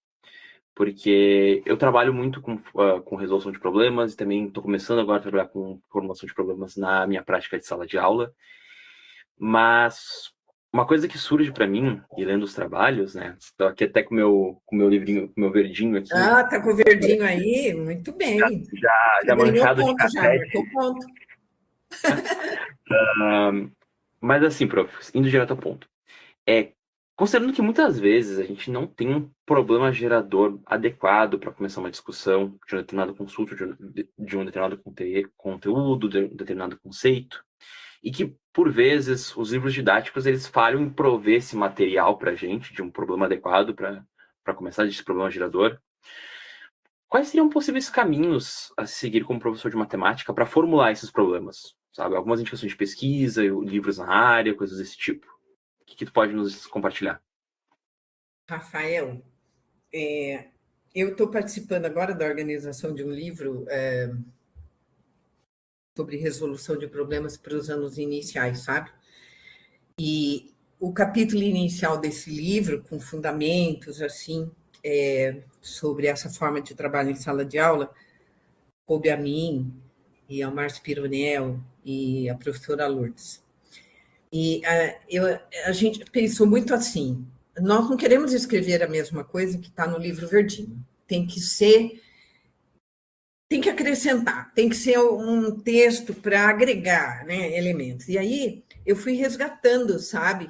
porque eu trabalho muito com resolução de problemas e também estou começando agora a trabalhar com formulação de problemas na minha prática de sala de aula, mas uma coisa que surge para mim, e lendo os trabalhos, né? Estou aqui até com o meu livrinho, com o meu verdinho aqui. Ah, tá com o verdinho aí? Muito bem. Já manchado de ponto, café. Já marcou ponto. Mas assim, prof, indo direto ao ponto. Considerando que muitas vezes a gente não tem um problema gerador adequado para começar uma discussão de um determinado consulto, de um determinado conteúdo, de um determinado conceito, e que, por vezes, os livros didáticos eles falham em prover esse material para a gente, de um problema adequado para começar esse problema gerador. Quais seriam possíveis caminhos a seguir como professor de matemática para formular esses problemas? Sabe? Algumas indicações de pesquisa, livros na área, coisas desse tipo. que tu pode nos compartilhar? Rafael, eu estou participando agora da organização de um livro sobre resolução de problemas para os anos iniciais, sabe? E o capítulo inicial desse livro, com fundamentos, assim, sobre essa forma de trabalho em sala de aula, coube a mim e ao Márcio Pironel e a professora Lourdes. E a gente pensou muito assim, nós não queremos escrever a mesma coisa que está no livro verdinho. Tem que acrescentar, tem que ser um texto para agregar, né, elementos. E aí eu fui resgatando, sabe,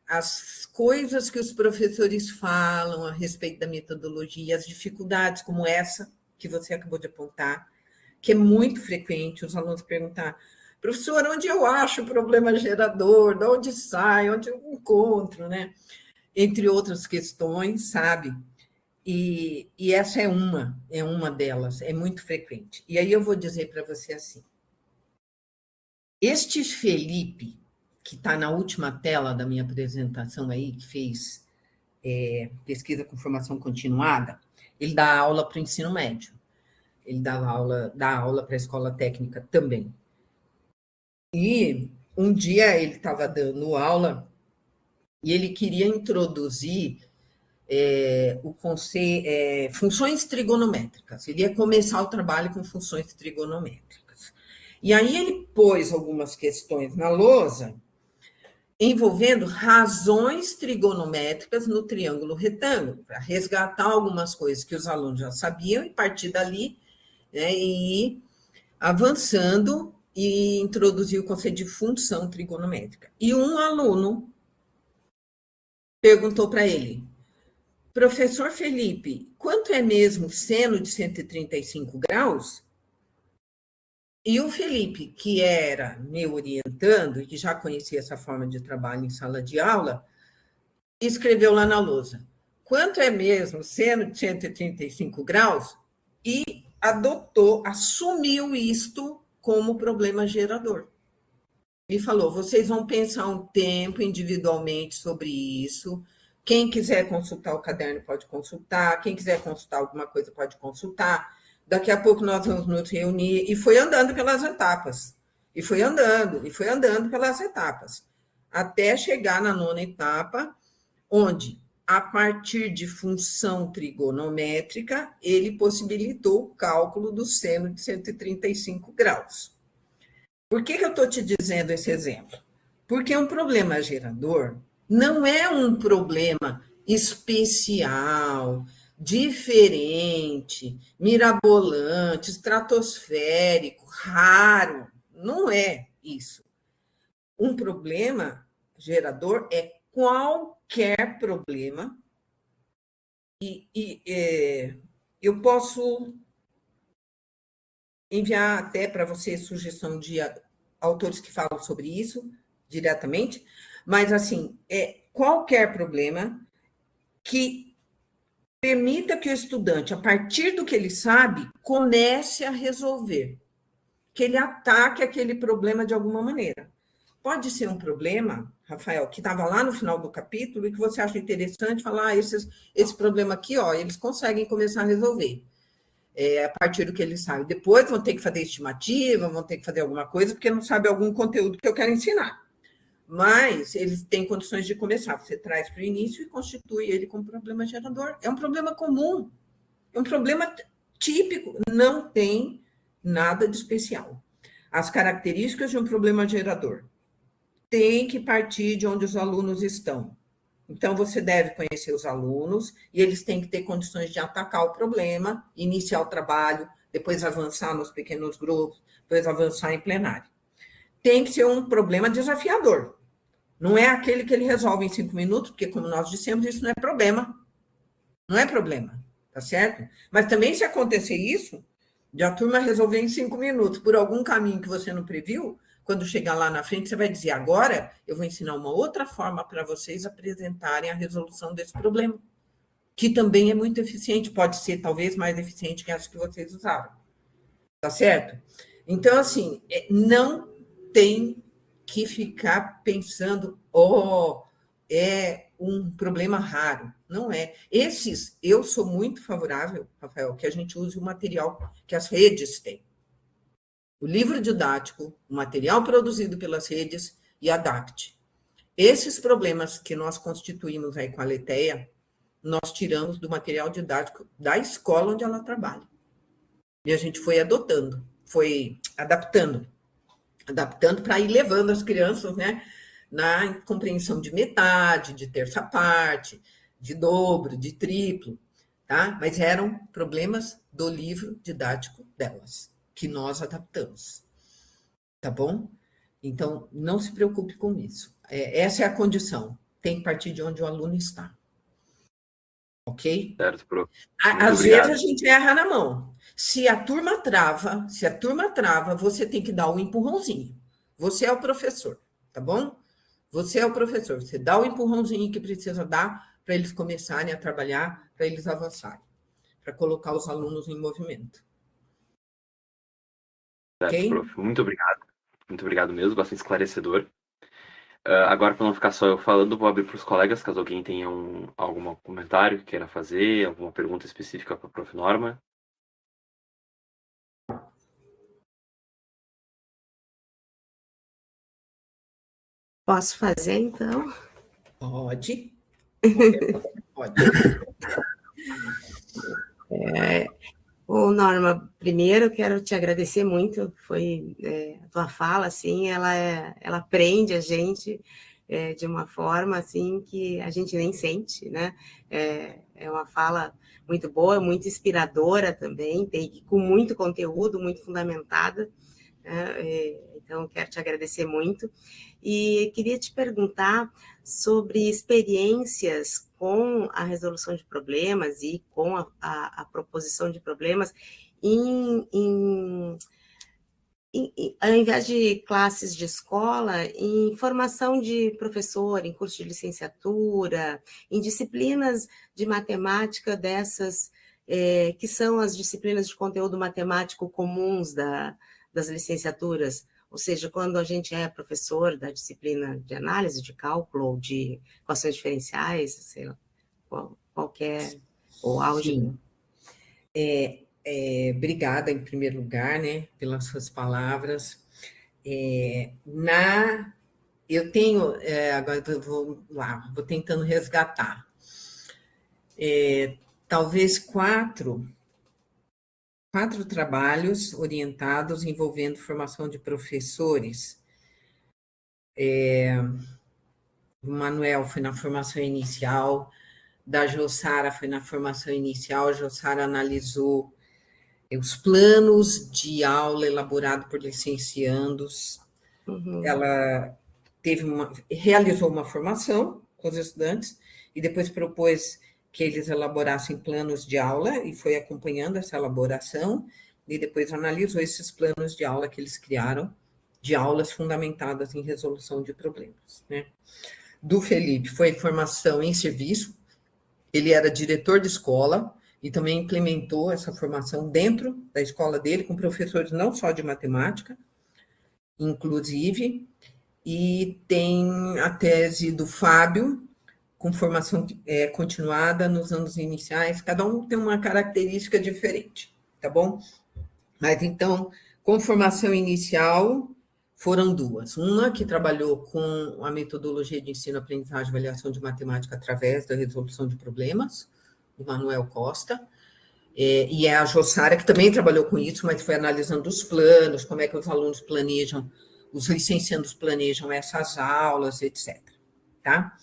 as coisas que os professores falam a respeito da metodologia, as dificuldades como essa que você acabou de apontar, que é muito frequente os alunos perguntar: professor, onde eu acho o problema gerador, de onde sai, onde eu encontro, né? Entre outras questões, sabe? E essa é uma delas, é muito frequente. E aí eu vou dizer para você assim: este Felipe, que está na última tela da minha apresentação aí, que fez pesquisa com formação continuada, ele dá aula para o ensino médio, ele dá aula para a escola técnica também. E um dia ele estava dando aula e ele queria introduzir o conceito, funções trigonométricas. Ele ia começar o trabalho com funções trigonométricas. E aí ele pôs algumas questões na lousa envolvendo razões trigonométricas no triângulo retângulo, para resgatar algumas coisas que os alunos já sabiam e partir dali, né, e ir avançando e introduzir o conceito de função trigonométrica. E um aluno perguntou para ele: professor Felipe, quanto é mesmo seno de 135 graus? E o Felipe, que era me orientando e que já conhecia essa forma de trabalho em sala de aula, escreveu lá na lousa: quanto é mesmo seno de 135 graus? E assumiu isto como problema gerador. E falou: vocês vão pensar um tempo individualmente sobre isso. Quem quiser consultar o caderno pode consultar, quem quiser consultar alguma coisa pode consultar. Daqui a pouco nós vamos nos reunir. E foi andando pelas etapas. E foi andando pelas etapas. Até chegar na 9ª etapa, onde, a partir de função trigonométrica, ele possibilitou o cálculo do seno de 135 graus. Por que eu estou te dizendo esse exemplo? Porque um problema gerador não é um problema especial, diferente, mirabolante, estratosférico, raro. Não é isso. Um problema gerador é qualquer problema eu posso enviar até para você sugestão de autores que falam sobre isso diretamente, mas assim, qualquer problema que permita que o estudante, a partir do que ele sabe, comece a resolver, que ele ataque aquele problema de alguma maneira. Pode ser um problema, Rafael, que estava lá no final do capítulo e que você acha interessante falar: esse problema aqui, ó, eles conseguem começar a resolver. A partir do que eles sabem. Depois vão ter que fazer estimativa, vão ter que fazer alguma coisa, porque não sabe algum conteúdo que eu quero ensinar. Mas eles têm condições de começar. Você traz para o início e constitui ele como problema gerador. É um problema comum, é um problema típico, não tem nada de especial. As características de um problema gerador têm que partir de onde os alunos estão. Então, você deve conhecer os alunos e eles têm que ter condições de atacar o problema, iniciar o trabalho, depois avançar nos pequenos grupos, depois avançar em plenário. Tem que ser um problema desafiador. Não é aquele que ele resolve em 5 minutos, porque, como nós dissemos, isso não é problema. Não é problema, tá certo? Mas também, se acontecer isso, de a turma resolver em 5 minutos, por algum caminho que você não previu, quando chegar lá na frente, você vai dizer: agora eu vou ensinar uma outra forma para vocês apresentarem a resolução desse problema, que também é muito eficiente, pode ser talvez mais eficiente que essa que vocês usaram. Tá certo? Então, assim, não tem que ficar pensando: é um problema raro, não é. Esses, eu sou muito favorável, Rafael, que a gente use o material que as redes têm. O livro didático, o material produzido pelas redes e adapte. Esses problemas que nós constituímos aí com a Aletheia, nós tiramos do material didático da escola onde ela trabalha. E a gente foi foi adaptando para ir levando as crianças, né, na compreensão de metade, de terça parte, de dobro, de triplo, tá? Mas eram problemas do livro didático delas, que nós adaptamos, tá bom? Então, não se preocupe com isso. Essa é a condição. Tem que partir de onde o aluno está. Ok? Certo, prof. Muito Às vezes obrigado. a gente erra na mão. Se a turma trava, você tem que dar um empurrãozinho. Você é o professor, tá bom? Você é o professor. Você dá o empurrãozinho que precisa dar para eles começarem a trabalhar, para eles avançarem, para colocar os alunos em movimento. Certo, Ok? prof. Muito obrigado. Muito obrigado mesmo, bastante esclarecedor. Agora, para não ficar só eu falando, vou abrir para os colegas, caso alguém tenha algum comentário que queira fazer, alguma pergunta específica para a prof. Norma. Posso fazer, então? Pode. Pode. Ô, Norma, primeiro quero te agradecer muito, a tua fala, assim, ela prende a gente de uma forma, assim, que a gente nem sente, né? É uma fala muito boa, muito inspiradora também, com muito conteúdo, muito fundamentada, né? Então, quero te agradecer muito. E queria te perguntar sobre experiências com a resolução de problemas e com a proposição de problemas ao invés de classes de escola, em formação de professor, em curso de licenciatura, em disciplinas de matemática dessas, que são as disciplinas de conteúdo matemático comuns das licenciaturas. Ou seja, quando a gente é professor da disciplina de análise, de cálculo, ou de equações diferenciais, sei lá, qualquer, ou álgebra. Sim. Obrigada, em primeiro lugar, né, pelas suas palavras. Eu tenho, agora eu vou tentando resgatar. Talvez quatro trabalhos orientados envolvendo formação de professores. O Manuel foi na formação inicial, da Jossara foi na formação inicial, a Jossara analisou os planos de aula elaborados por licenciandos. Ela realizou uma formação com os estudantes e depois propôs que eles elaborassem planos de aula e foi acompanhando essa elaboração e depois analisou esses planos de aula que eles criaram, de aulas fundamentadas em resolução de problemas, né? Do Felipe foi formação em serviço, ele era diretor de escola e também implementou essa formação dentro da escola dele, com professores não só de matemática, inclusive, e tem a tese do Fábio, com formação continuada nos anos iniciais, cada um tem uma característica diferente, tá bom? Mas então, com formação inicial, foram duas. Uma que trabalhou com a metodologia de ensino, aprendizagem e avaliação de matemática através da resolução de problemas, do Manuel Costa, e é a Jossara, que também trabalhou com isso, mas foi analisando os planos, como é que os alunos planejam, os licenciandos planejam essas aulas, etc. Tá?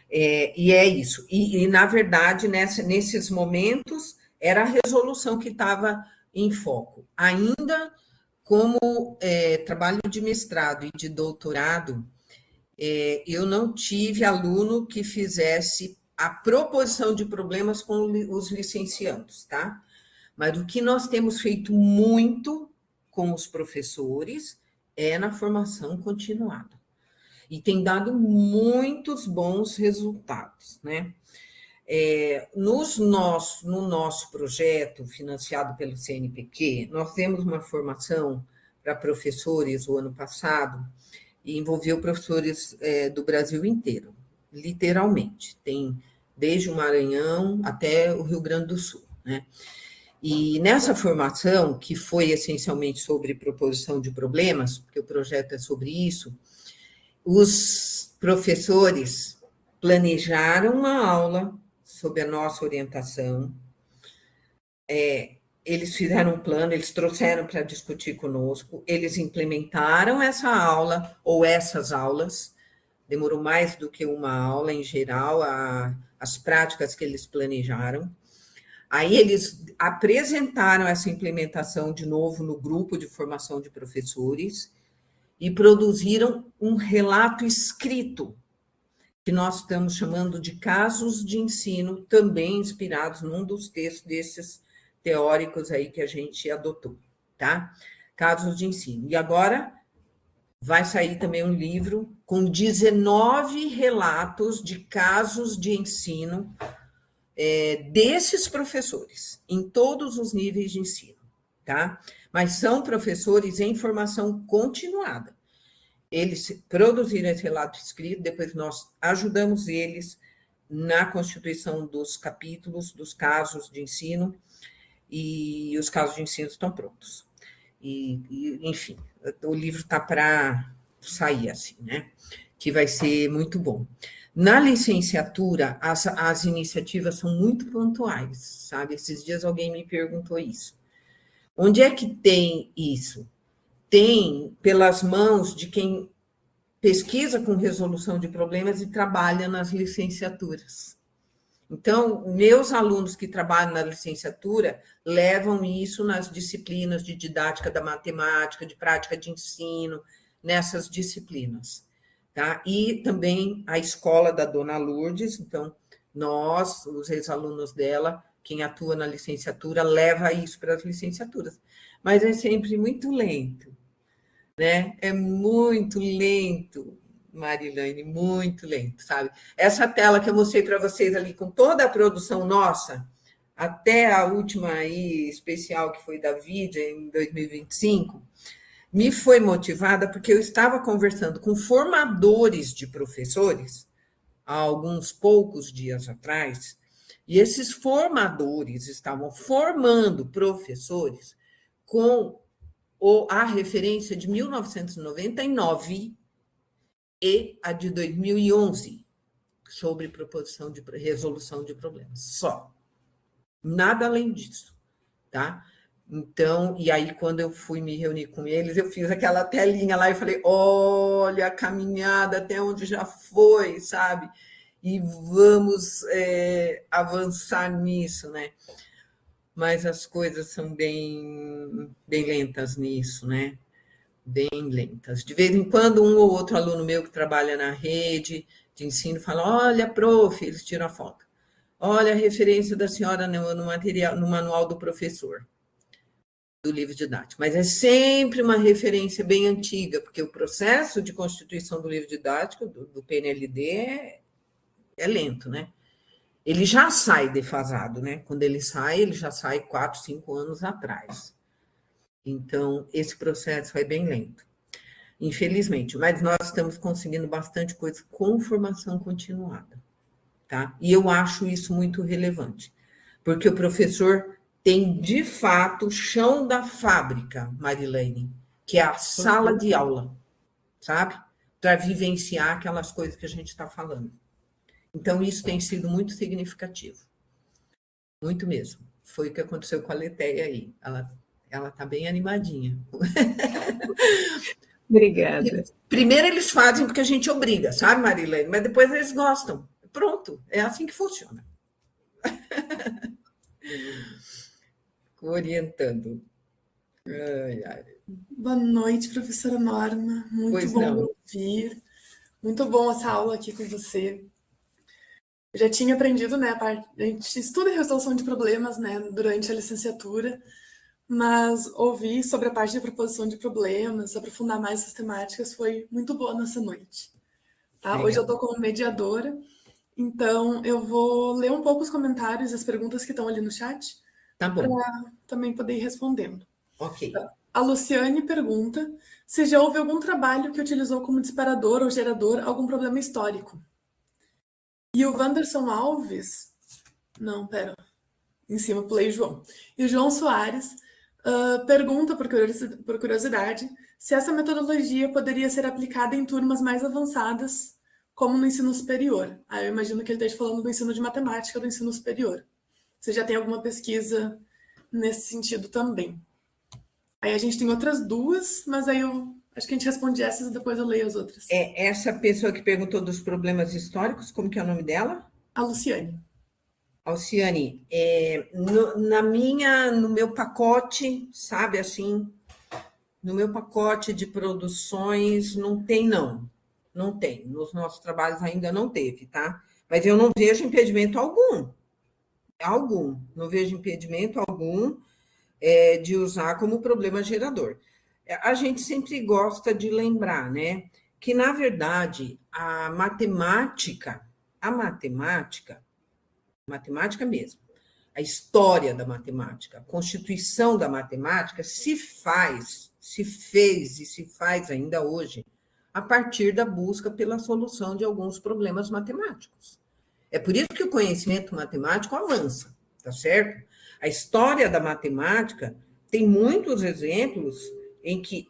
E é isso. E na verdade, nesses momentos, era a resolução que estava em foco. Ainda como trabalho de mestrado e de doutorado, eu não tive aluno que fizesse a proposição de problemas com os licenciandos, tá? Mas o que nós temos feito muito com os professores é na formação continuada. E tem dado muitos bons resultados, né? No nosso projeto, financiado pelo CNPq, nós temos uma formação para professores o ano passado, e envolveu professores do Brasil inteiro. literalmente. Tem desde o Maranhão até o Rio Grande do Sul, né? E nessa formação, que foi essencialmente sobre proposição de problemas, porque o projeto é sobre isso, os professores planejaram uma aula sob a nossa orientação, eles fizeram um plano, eles trouxeram para discutir conosco, eles implementaram essa aula ou essas aulas, demorou mais do que uma aula em geral, as práticas que eles planejaram. Aí eles apresentaram essa implementação de novo no grupo de formação de professores e produziram um relato escrito, que nós estamos chamando de casos de ensino, também inspirados num dos textos desses teóricos aí que a gente adotou, tá? Casos de ensino. E agora vai sair também um livro com 19 relatos de casos de ensino desses professores, em todos os níveis de ensino, tá? Mas são professores em formação continuada. Eles produziram esse relato escrito, depois nós ajudamos eles na constituição dos capítulos, dos casos de ensino, e os casos de ensino estão prontos. Enfim, o livro está para sair assim, né? Que vai ser muito bom. Na licenciatura, as iniciativas são muito pontuais, sabe? Esses dias alguém me perguntou isso. Onde é que tem isso? Tem pelas mãos de quem pesquisa com resolução de problemas e trabalha nas licenciaturas. Então, meus alunos que trabalham na licenciatura levam isso nas disciplinas de didática da matemática, de prática de ensino, nessas disciplinas. Tá? E também a escola da Dona Lourdes, então, nós, os ex-alunos dela, quem atua na licenciatura, leva isso para as licenciaturas. Mas é sempre muito lento, né? É muito lento, Marilane, muito lento, sabe? Essa tela que eu mostrei para vocês ali, com toda a produção nossa, até a última aí, especial, que foi da Vídea, em 2025, me foi motivada porque eu estava conversando com formadores de professores, há alguns poucos dias atrás, e esses formadores estavam formando professores com a referência de 1999 e a de 2011, sobre proposição de resolução de problemas. Só. Nada além disso, tá? Então, e aí, quando eu fui me reunir com eles, eu fiz aquela telinha lá e falei: olha a caminhada até onde já foi, sabe? E vamos avançar nisso, né? Mas as coisas são bem lentas nisso, né? Bem lentas. De vez em quando, um ou outro aluno meu que trabalha na rede de ensino fala: olha, prof, eles tiram a foto. Olha a referência da senhora no material, no manual do professor, do livro didático. Mas é sempre uma referência bem antiga, porque o processo de constituição do livro didático, do PNLD, é lento, né? Ele já sai defasado, né? Quando ele já sai 4, 5 anos atrás. Então, esse processo é bem lento, infelizmente. Mas nós estamos conseguindo bastante coisa com formação continuada, tá? E eu acho isso muito relevante, porque o professor tem, de fato, o chão da fábrica, Marilene, que é a sala de aula, sabe? Para vivenciar aquelas coisas que a gente está falando. Então, isso tem sido muito significativo. Muito mesmo. Foi o que aconteceu com a Letéia aí. Ela está bem animadinha. Obrigada. Primeiro eles fazem porque a gente obriga, sabe, Marilene? Mas depois eles gostam. Pronto, é assim que funciona. Orientando. Ai, ai. Boa noite, professora Norma. Muito Pois bom não. ouvir. Muito bom essa aula aqui com você. Eu já tinha aprendido, né? A gente estuda resolução de problemas, né, durante a licenciatura, mas ouvir sobre a parte de proposição de problemas, aprofundar mais essas temáticas, foi muito boa nessa noite. Tá? Hoje eu estou como mediadora, então eu vou ler um pouco os comentários e as perguntas que estão ali no chat, Tá bom. para também poder ir respondendo. Ok. A Luciane pergunta se já houve algum trabalho que utilizou como disparador ou gerador algum problema histórico. E o Wanderson Alves, não, pera, em cima pulei o João. E o João Soares pergunta, por curiosidade, se essa metodologia poderia ser aplicada em turmas mais avançadas, como no ensino superior. Aí eu imagino que ele esteja falando do ensino de matemática do ensino superior. Você já tem alguma pesquisa nesse sentido também? Aí a gente tem outras duas, mas aí eu acho que a gente responde essas e depois eu leio as outras. Essa pessoa que perguntou dos problemas históricos, como que é o nome dela? A Luciane. Alciane, no meu pacote, sabe assim, no meu pacote de produções não tem, não. Não tem. Nos nossos trabalhos ainda não teve, tá? Mas eu não vejo impedimento algum. Não vejo impedimento algum de usar como problema gerador. A gente sempre gosta de lembrar, né, que, na verdade, a matemática mesmo, a história da matemática, a constituição da matemática se fez e se faz ainda hoje a partir da busca pela solução de alguns problemas matemáticos. É por isso que o conhecimento matemático avança, tá certo? A história da matemática tem muitos exemplos em que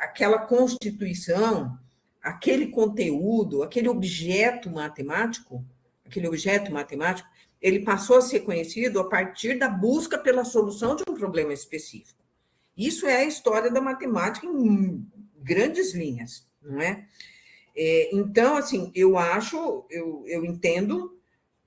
aquela constituição, aquele conteúdo, aquele objeto matemático, ele passou a ser conhecido a partir da busca pela solução de um problema específico. Isso é a história da matemática em grandes linhas, não é? Então, assim, eu entendo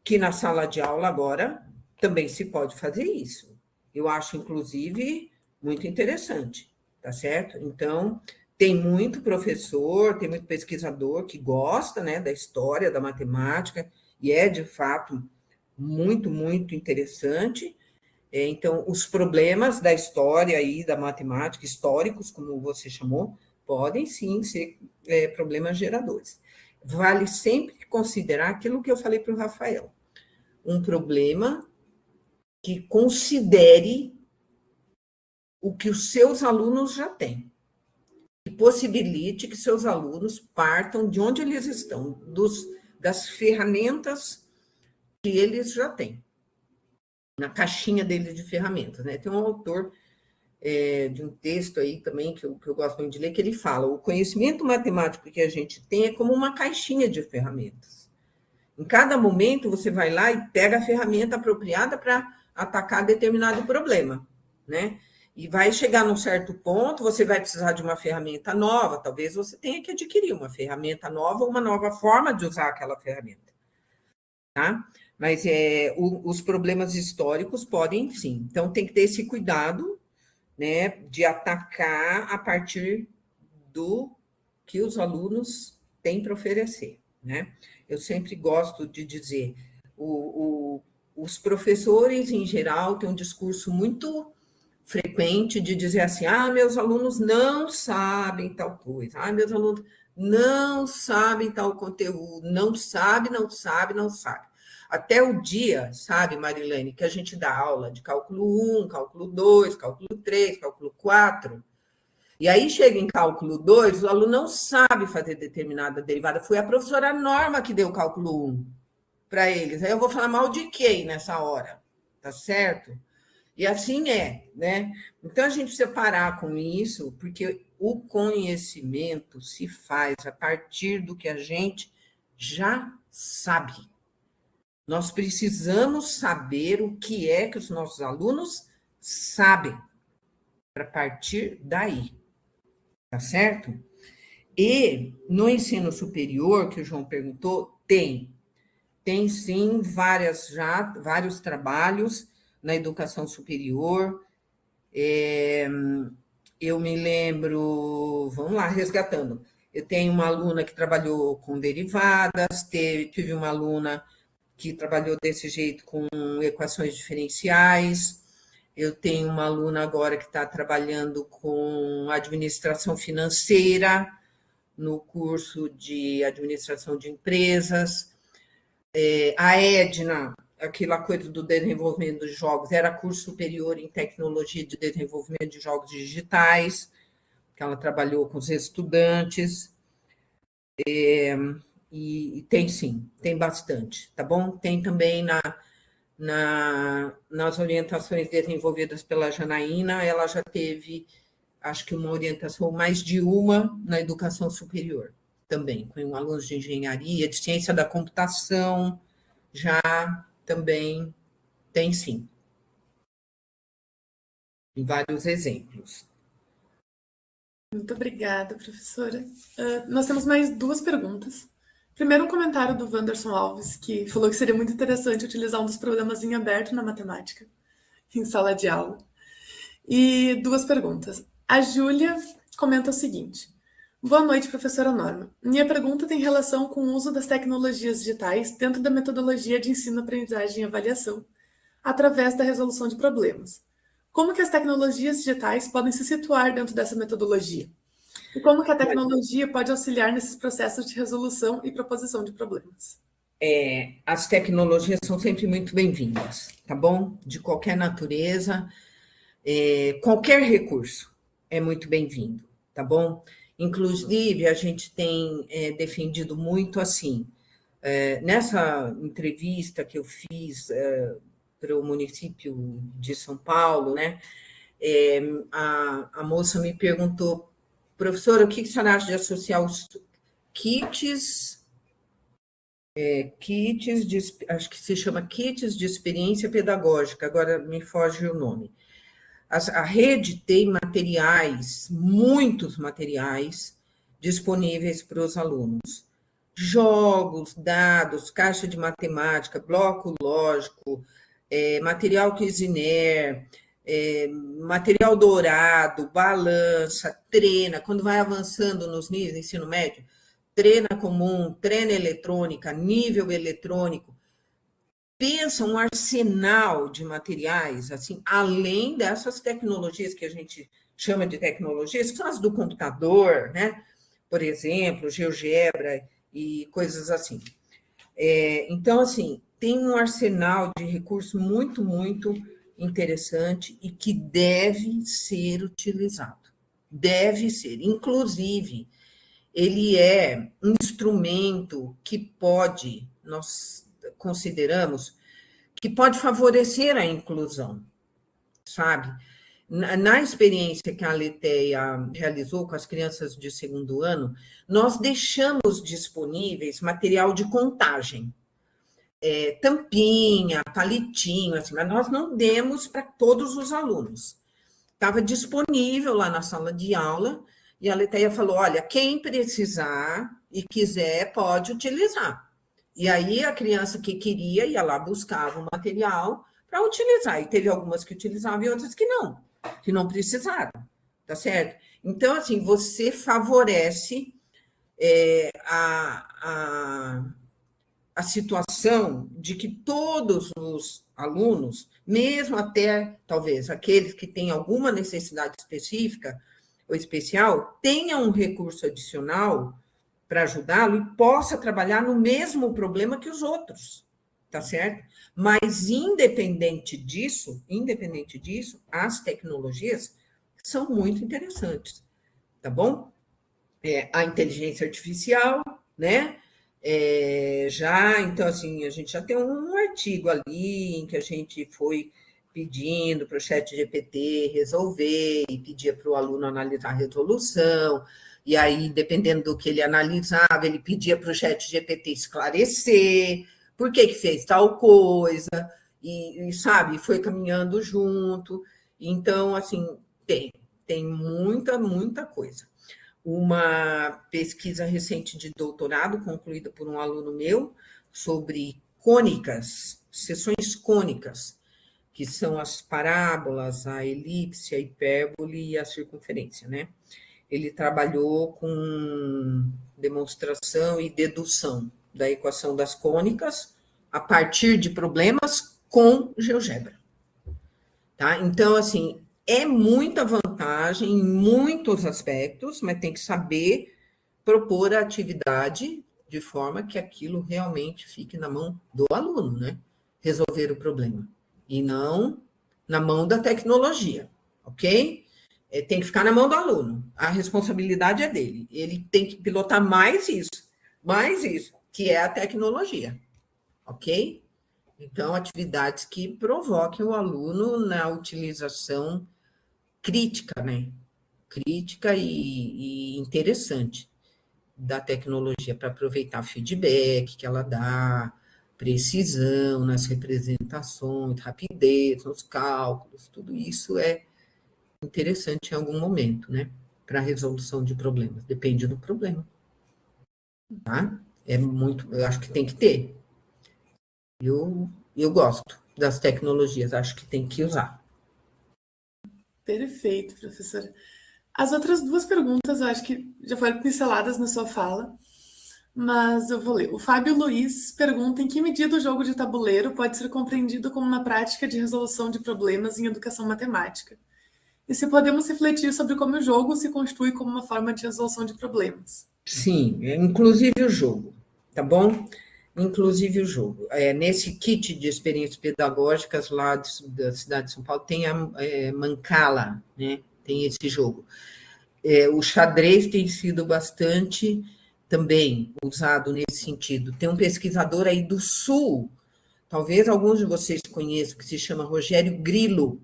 que na sala de aula agora também se pode fazer isso. Eu acho, inclusive, muito interessante, tá certo? Então, tem muito professor, tem muito pesquisador que gosta, né, da história da matemática, e é, de fato, muito, muito interessante. Então, os problemas da história e da matemática, históricos, como você chamou, podem sim ser problemas geradores. Vale sempre considerar aquilo que eu falei para o Rafael, um problema que considere o que os seus alunos já têm, que possibilite que seus alunos partam de onde eles estão, das ferramentas que eles já têm, na caixinha deles de ferramentas, né? Tem um autor de um texto aí também que eu gosto muito de ler, que ele fala: o conhecimento matemático que a gente tem é como uma caixinha de ferramentas. Em cada momento, você vai lá e pega a ferramenta apropriada para atacar determinado problema, né? E vai chegar num certo ponto, você vai precisar de uma ferramenta nova, talvez você tenha que adquirir uma ferramenta nova, uma nova forma de usar aquela ferramenta, tá? Mas os problemas históricos podem, sim. Então, tem que ter esse cuidado, né, de atacar a partir do que os alunos têm para oferecer, né? Eu sempre gosto de dizer, os professores, em geral, têm um discurso muito frequente de dizer assim: meus alunos não sabem tal coisa, meus alunos não sabem tal conteúdo, não sabe. Até o dia, sabe, Marilene, que a gente dá aula de cálculo 1, cálculo 2, cálculo 3, cálculo 4, e aí chega em cálculo 2, o aluno não sabe fazer determinada derivada. Foi a professora Norma que deu o cálculo 1 para eles. Aí eu vou falar mal de quem nessa hora? Tá certo? E assim né? Então a gente precisa parar com isso, porque o conhecimento se faz a partir do que a gente já sabe. Nós precisamos saber o que é que os nossos alunos sabem, para partir daí, tá certo? E no ensino superior, que o João perguntou, tem sim vários trabalhos na educação superior. Eu me lembro, vamos lá, resgatando. Eu tenho uma aluna que trabalhou com derivadas, tive uma aluna que trabalhou desse jeito com equações diferenciais. Eu tenho uma aluna agora que está trabalhando com administração financeira, no curso de administração de empresas. A Edna, aquela coisa do desenvolvimento dos jogos, era curso superior em tecnologia de desenvolvimento de jogos digitais, que ela trabalhou com os estudantes. E tem sim, tem bastante, tá bom? Tem também nas orientações desenvolvidas pela Janaína, ela já teve, acho que uma orientação, mais de uma na educação superior também, com alunos de engenharia, de ciência da computação, já também tem sim. Em vários exemplos. Muito obrigada, professora. Nós temos mais 2 perguntas. Primeiro, um comentário do Wanderson Alves, que falou que seria muito interessante utilizar um dos problemas em aberto na matemática, em sala de aula. E 2 perguntas. A Júlia comenta o seguinte: boa noite, professora Norma. Minha pergunta tem relação com o uso das tecnologias digitais dentro da metodologia de ensino, aprendizagem e avaliação, através da resolução de problemas. Como que as tecnologias digitais podem se situar dentro dessa metodologia? E como que a tecnologia pode auxiliar nesses processos de resolução e proposição de problemas? As tecnologias são sempre muito bem-vindas, tá bom? De qualquer natureza, qualquer recurso é muito bem-vindo, tá bom? Inclusive, a gente tem defendido muito assim, nessa entrevista que eu fiz para o município de São Paulo, né? A moça me perguntou, professora, o que você acha de associar os kits acho que se chama kits de experiência pedagógica, agora me foge o nome. A rede tem materiais, muitos materiais, disponíveis para os alunos. Jogos, dados, caixa de matemática, bloco lógico, material Quesiner, material dourado, balança, trena, quando vai avançando nos níveis de ensino médio, trena comum, trena eletrônica, nível eletrônico, pensa um arsenal de materiais, assim, além dessas tecnologias que a gente chama de tecnologias, que são as do computador, né? Por exemplo, GeoGebra e coisas assim. Então, assim, tem um arsenal de recursos muito, muito interessante e que deve ser utilizado. Deve ser. Inclusive, ele é um instrumento que pode, nós consideramos, que pode favorecer a inclusão, sabe? Na experiência que a Aletheia realizou com as crianças de 2º ano, nós deixamos disponíveis material de contagem, tampinha, palitinho, assim, mas nós não demos para todos os alunos. Estava disponível lá na sala de aula, e a Aletheia falou, olha, quem precisar e quiser pode utilizar. E aí a criança que queria ia lá, buscava o material para utilizar. E teve algumas que utilizavam e outras que não precisaram, tá certo? Então, assim, você favorece a situação de que todos os alunos, mesmo até, talvez, aqueles que têm alguma necessidade específica ou especial, tenham um recurso adicional para ajudá-lo e possa trabalhar no mesmo problema que os outros, tá certo? Mas, independente disso, as tecnologias são muito interessantes, tá bom? A inteligência artificial, né? Então, assim, a gente já tem um artigo ali em que a gente foi pedindo para o ChatGPT resolver e pedia para o aluno analisar a resolução, e aí, dependendo do que ele analisava, ele pedia para o ChatGPT esclarecer por que fez tal coisa, e sabe, foi caminhando junto. Então, assim, tem muita, muita coisa. Uma pesquisa recente de doutorado, concluída por um aluno meu, sobre cônicas, seções cônicas, que são as parábolas, a elipse, a hipérbole e a circunferência, né? Ele trabalhou com demonstração e dedução da equação das cônicas a partir de problemas com GeoGebra. Tá? Então, assim, é muita vantagem em muitos aspectos, mas tem que saber propor a atividade de forma que aquilo realmente fique na mão do aluno, né? Resolver o problema. E não na mão da tecnologia, ok? Tem que ficar na mão do aluno. A responsabilidade é dele. Ele tem que pilotar mais isso, que é a tecnologia, ok? Então, atividades que provoquem o aluno na utilização crítica, né? Crítica e interessante da tecnologia para aproveitar o feedback que ela dá, precisão nas representações, rapidez nos cálculos, tudo isso é interessante em algum momento, né? Para a resolução de problemas, depende do problema, tá? Eu acho que tem que ter. Eu gosto das tecnologias, acho que tem que usar. Perfeito, professora. As outras duas perguntas, eu acho que já foram pinceladas na sua fala, mas eu vou ler. O Fábio Luiz pergunta em que medida o jogo de tabuleiro pode ser compreendido como uma prática de resolução de problemas em educação matemática. E se podemos refletir sobre como o jogo se constitui como uma forma de resolução de problemas. Sim, inclusive o jogo, tá bom? Inclusive o jogo. Nesse kit de experiências pedagógicas lá da cidade de São Paulo, tem a Mancala, né? Tem esse jogo. O xadrez tem sido bastante também usado nesse sentido. Tem um pesquisador aí do Sul, talvez alguns de vocês conheçam, que se chama Rogério Grillo.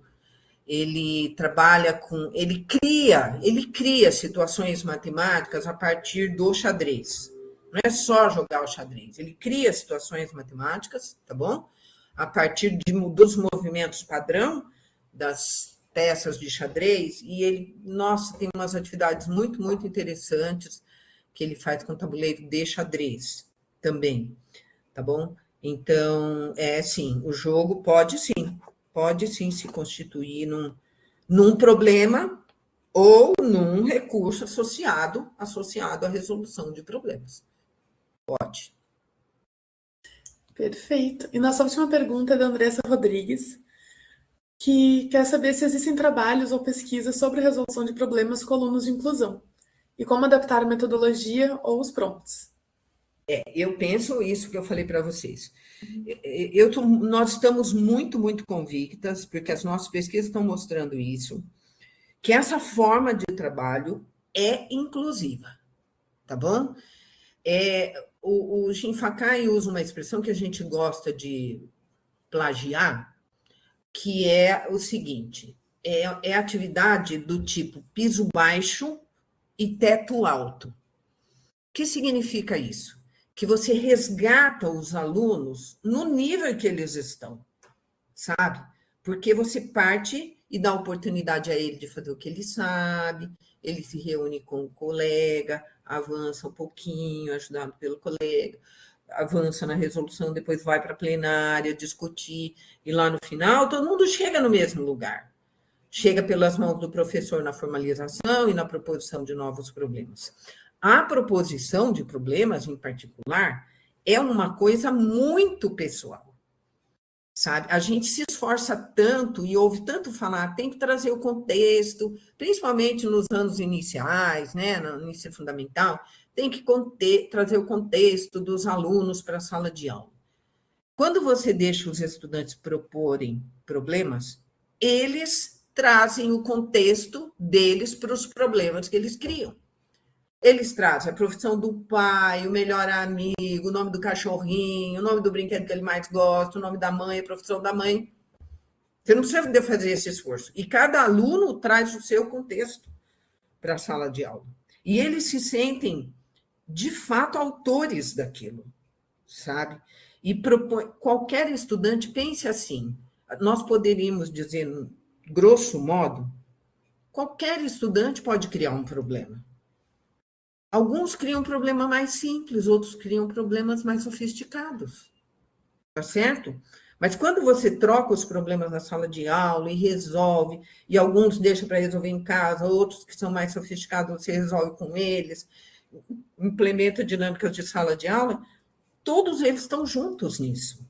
Ele trabalha com, ele cria situações matemáticas a partir do xadrez. Não é só jogar o xadrez, ele cria situações matemáticas, tá bom? A partir dos movimentos padrão das peças de xadrez, e ele, nossa, tem umas atividades muito, muito interessantes que ele faz com tabuleiro de xadrez também, tá bom? Então, sim, o jogo pode sim se constituir num problema ou num recurso associado à resolução de problemas. Pode. Perfeito. E nossa última pergunta é da Andressa Rodrigues, que quer saber se existem trabalhos ou pesquisas sobre resolução de problemas com alunos de inclusão e como adaptar a metodologia ou os prompts. Eu penso isso que eu falei para vocês. Nós estamos muito, muito convictas, porque as nossas pesquisas estão mostrando isso, que essa forma de trabalho é inclusiva, tá bom? O Jim Fakai usa uma expressão que a gente gosta de plagiar, que é o seguinte, é atividade do tipo piso baixo e teto alto. O que significa isso? Que você resgata os alunos no nível que eles estão, sabe? Porque você parte e dá oportunidade a ele de fazer o que ele sabe, ele se reúne com o colega, avança um pouquinho, ajudado pelo colega, avança na resolução, depois vai para a plenária discutir, e lá no final todo mundo chega no mesmo lugar. Chega pelas mãos do professor na formalização e na proposição de novos problemas. A proposição de problemas, em particular, é uma coisa muito pessoal, sabe? A gente se esforça tanto e ouve tanto falar, tem que trazer o contexto, principalmente nos anos iniciais, né, no ensino fundamental, tem que trazer o contexto dos alunos para a sala de aula. Quando você deixa os estudantes proporem problemas, eles trazem o contexto deles para os problemas que eles criam. Eles trazem a profissão do pai, o melhor amigo, o nome do cachorrinho, o nome do brinquedo que ele mais gosta, o nome da mãe, a profissão da mãe. Você não precisa fazer esse esforço. E cada aluno traz o seu contexto para a sala de aula. E eles se sentem, de fato, autores daquilo, sabe? E qualquer estudante pense assim, nós poderíamos dizer, grosso modo, qualquer estudante pode criar um problema. Alguns criam um problema mais simples, outros criam problemas mais sofisticados, tá certo? Mas quando você troca os problemas na sala de aula e resolve, e alguns deixa para resolver em casa, outros que são mais sofisticados você resolve com eles, implementa dinâmicas de sala de aula, todos eles estão juntos nisso,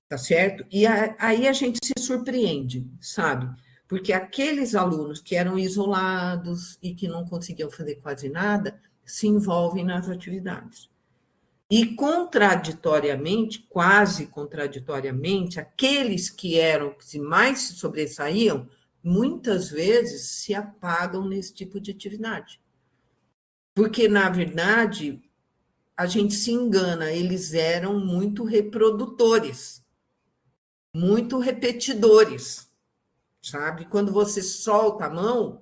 tá certo? E aí a gente se surpreende, sabe? Porque aqueles alunos que eram isolados e que não conseguiam fazer quase nada, se envolvem nas atividades. E contraditoriamente, quase contraditoriamente, aqueles que mais se sobressaíam, muitas vezes se apagam nesse tipo de atividade. Porque, na verdade, a gente se engana, eles eram muito reprodutores, muito repetidores, sabe? Quando você solta a mão,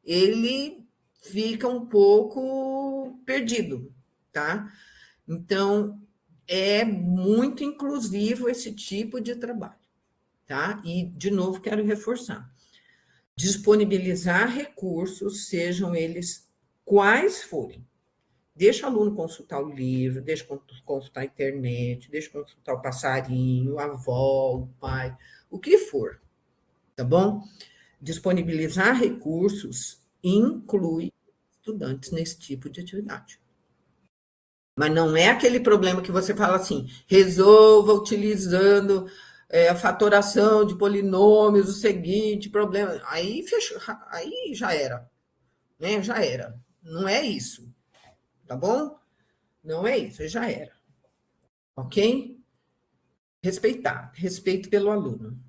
ele fica um pouco perdido, tá? Então, é muito inclusivo esse tipo de trabalho, tá? E, de novo, quero reforçar: disponibilizar recursos, sejam eles quais forem. Deixa o aluno consultar o livro, deixa consultar a internet, deixa consultar o passarinho, a avó, o pai, o que for, tá bom? Disponibilizar recursos inclui estudantes nesse tipo de atividade. Mas não é aquele problema que você fala assim, resolva utilizando a fatoração de polinômios, o seguinte problema. Aí fechou, aí já era, né? Já era. Não é isso, tá bom? Não é isso, já era. Ok? Respeitar, respeito pelo aluno.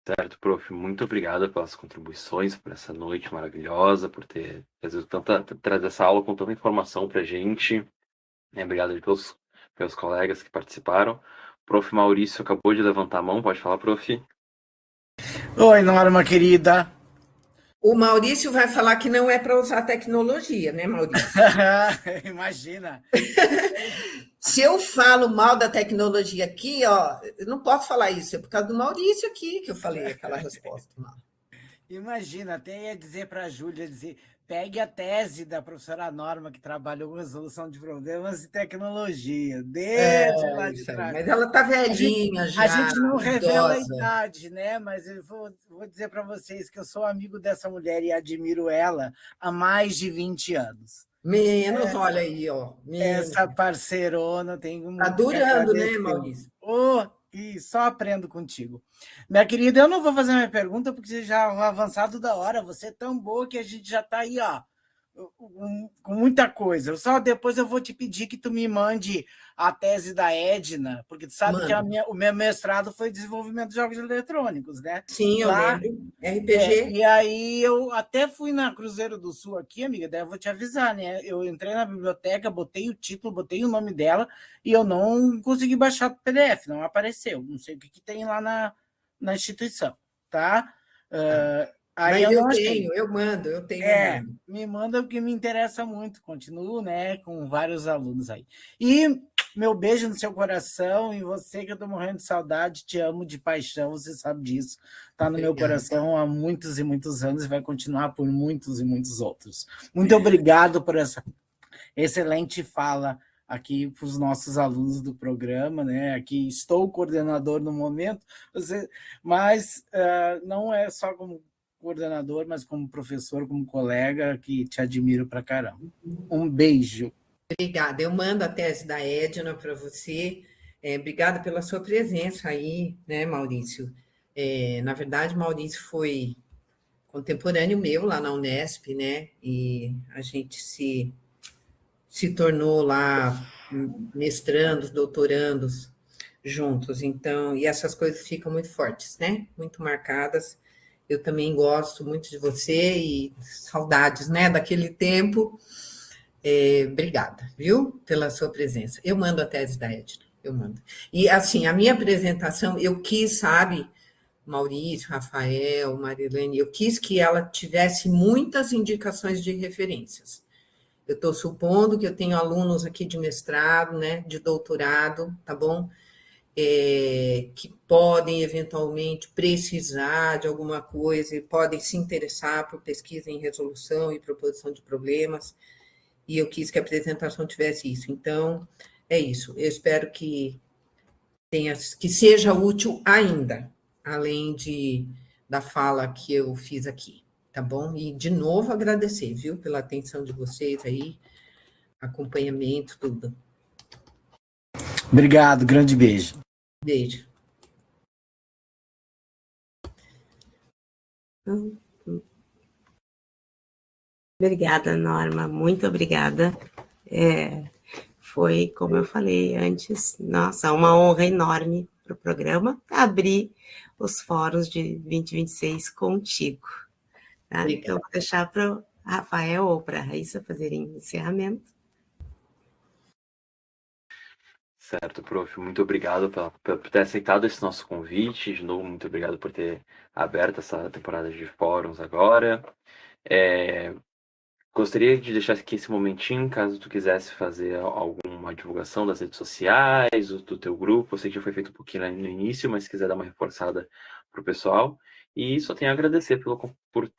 Certo, prof. Muito obrigado pelas contribuições, por essa noite maravilhosa, por ter trazido essa aula com tanta informação para a gente. Obrigado pelos colegas que participaram. Prof. Maurício acabou de levantar a mão, pode falar, prof. Oi, Norma, querida. O Maurício vai falar que não é para usar tecnologia, né, Maurício? Imagina. Se eu falo mal da tecnologia aqui, ó, eu não posso falar isso, é por causa do Maurício aqui que eu falei aquela resposta lá. Imagina, até ia dizer para a Júlia, pegue a tese da professora Norma, que trabalhou com resolução de problemas e tecnologia, desde lá de trás. Mas ela está velhinha já. A gente não revela idosa. a idade, né? Mas eu vou dizer para vocês que eu sou amigo dessa mulher e admiro ela há mais de 20 anos. Menos, olha aí, ó. Menos. Essa parceirona tem muito. Tá durando, né, Maurício? E só aprendo contigo. Minha querida, eu não vou fazer minha pergunta porque já é avançado da hora. Você é tão boa que a gente já está aí, ó, com muita coisa. Só depois eu vou te pedir que tu me mande a tese da Edna, porque tu sabe que o meu mestrado foi desenvolvimento de jogos eletrônicos, né? Sim, eu lembro. RPG. E aí eu até fui na Cruzeiro do Sul aqui, amiga, daí eu vou te avisar, né? Eu entrei na biblioteca, botei o título, botei o nome dela e eu não consegui baixar o PDF, não apareceu. Não sei o que tem lá na instituição, tá? Aí mas eu tenho, eu mando, eu tenho. Me manda porque me interessa muito. Continuo, né, com vários alunos aí. E meu beijo no seu coração e você que eu tô morrendo de saudade, te amo de paixão, você sabe disso. Tá no meu coração há muitos e muitos anos e vai continuar por muitos e muitos outros. Muito obrigado por essa excelente fala aqui para os nossos alunos do programa, né? Aqui estou coordenador no momento, mas não é só como coordenador, mas como professor, como colega, que te admiro pra caramba. Um beijo. Obrigada. Eu mando a tese da Edna para você. Obrigada pela sua presença aí, né, Maurício? Na verdade, Maurício foi contemporâneo meu lá na Unesp, né? E a gente se tornou lá mestrandos, doutorandos juntos. Então, e essas coisas ficam muito fortes, né? Muito marcadas. Eu também gosto muito de você e saudades, né, daquele tempo. Obrigada, viu, pela sua presença. Eu mando a tese da Edna, eu mando. E, assim, a minha apresentação, eu quis, sabe, Maurício, Rafael, Marilene, eu quis que ela tivesse muitas indicações de referências. Eu estou supondo que eu tenho alunos aqui de mestrado, né, de doutorado, tá bom? Que podem eventualmente precisar de alguma coisa e podem se interessar por pesquisa em resolução e proposição de problemas, e eu quis que a apresentação tivesse isso. Então, é isso. Eu espero que seja útil ainda, além da fala que eu fiz aqui, tá bom? E, de novo, agradecer, viu, pela atenção de vocês aí, acompanhamento, tudo. Obrigado, grande beijo. Beijo. Obrigada, Norma, muito obrigada. Foi, como eu falei antes, nossa, uma honra enorme para o programa abrir os fóruns de 2026 contigo. Tá? Obrigada. Então, vou deixar para o Rafael ou para a Raíssa fazerem o encerramento. Certo, prof. Muito obrigado por ter aceitado esse nosso convite. De novo, muito obrigado por ter aberto essa temporada de fóruns agora. Gostaria de deixar aqui esse momentinho, caso tu quisesse fazer alguma divulgação das redes sociais, do teu grupo. Eu sei que já foi feito um pouquinho lá no início, mas se quiser dar uma reforçada para o pessoal. E só tenho a agradecer por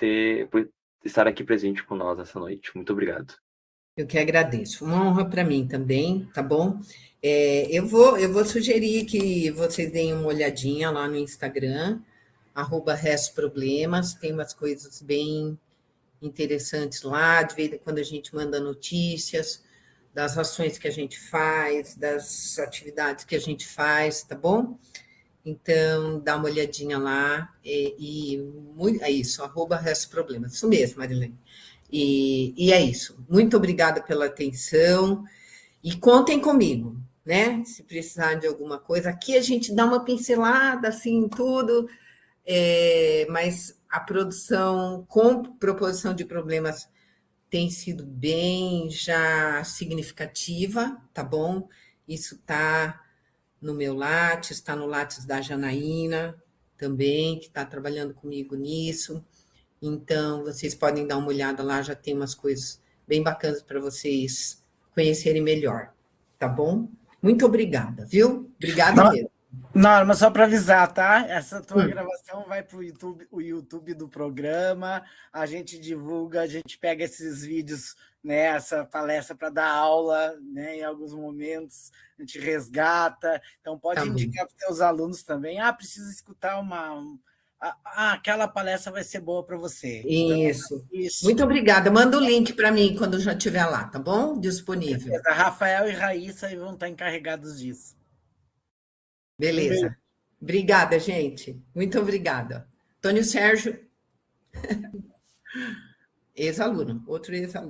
estar aqui presente com nós essa noite. Muito obrigado. Eu que agradeço. Uma honra para mim também, tá bom? Eu vou sugerir que vocês deem uma olhadinha lá no Instagram, @resproblemas, tem umas coisas bem interessantes lá, de vez em quando a gente manda notícias das ações que a gente faz, das atividades que a gente faz, tá bom? Então, dá uma olhadinha lá é isso, @resproblemas. Isso mesmo, Marilene. E é isso. Muito obrigada pela atenção e contem comigo, né? Se precisar de alguma coisa, aqui a gente dá uma pincelada assim em tudo, mas a produção com proposição de problemas tem sido bem já significativa, tá bom? Isso está no meu Lattes, está no Lattes da Janaína também, que está trabalhando comigo nisso. Então, vocês podem dar uma olhada lá, já tem umas coisas bem bacanas para vocês conhecerem melhor, tá bom? Muito obrigada, viu? Obrigada mesmo. Norma, só para avisar, tá? Essa tua gravação vai para o YouTube do programa, a gente divulga, a gente pega esses vídeos, né, essa palestra para dar aula, né, em alguns momentos, a gente resgata, então pode indicar para os teus alunos também, precisa escutar aquela palestra vai ser boa para você. Isso. Então, isso. Muito obrigada. Manda o link para mim quando já estiver lá, tá bom? Disponível. Beleza. Rafael e Raíssa vão estar encarregados disso. Beleza. Obrigada, gente. Muito obrigada. Antônio Sérgio, ex-aluno, outro ex-aluno.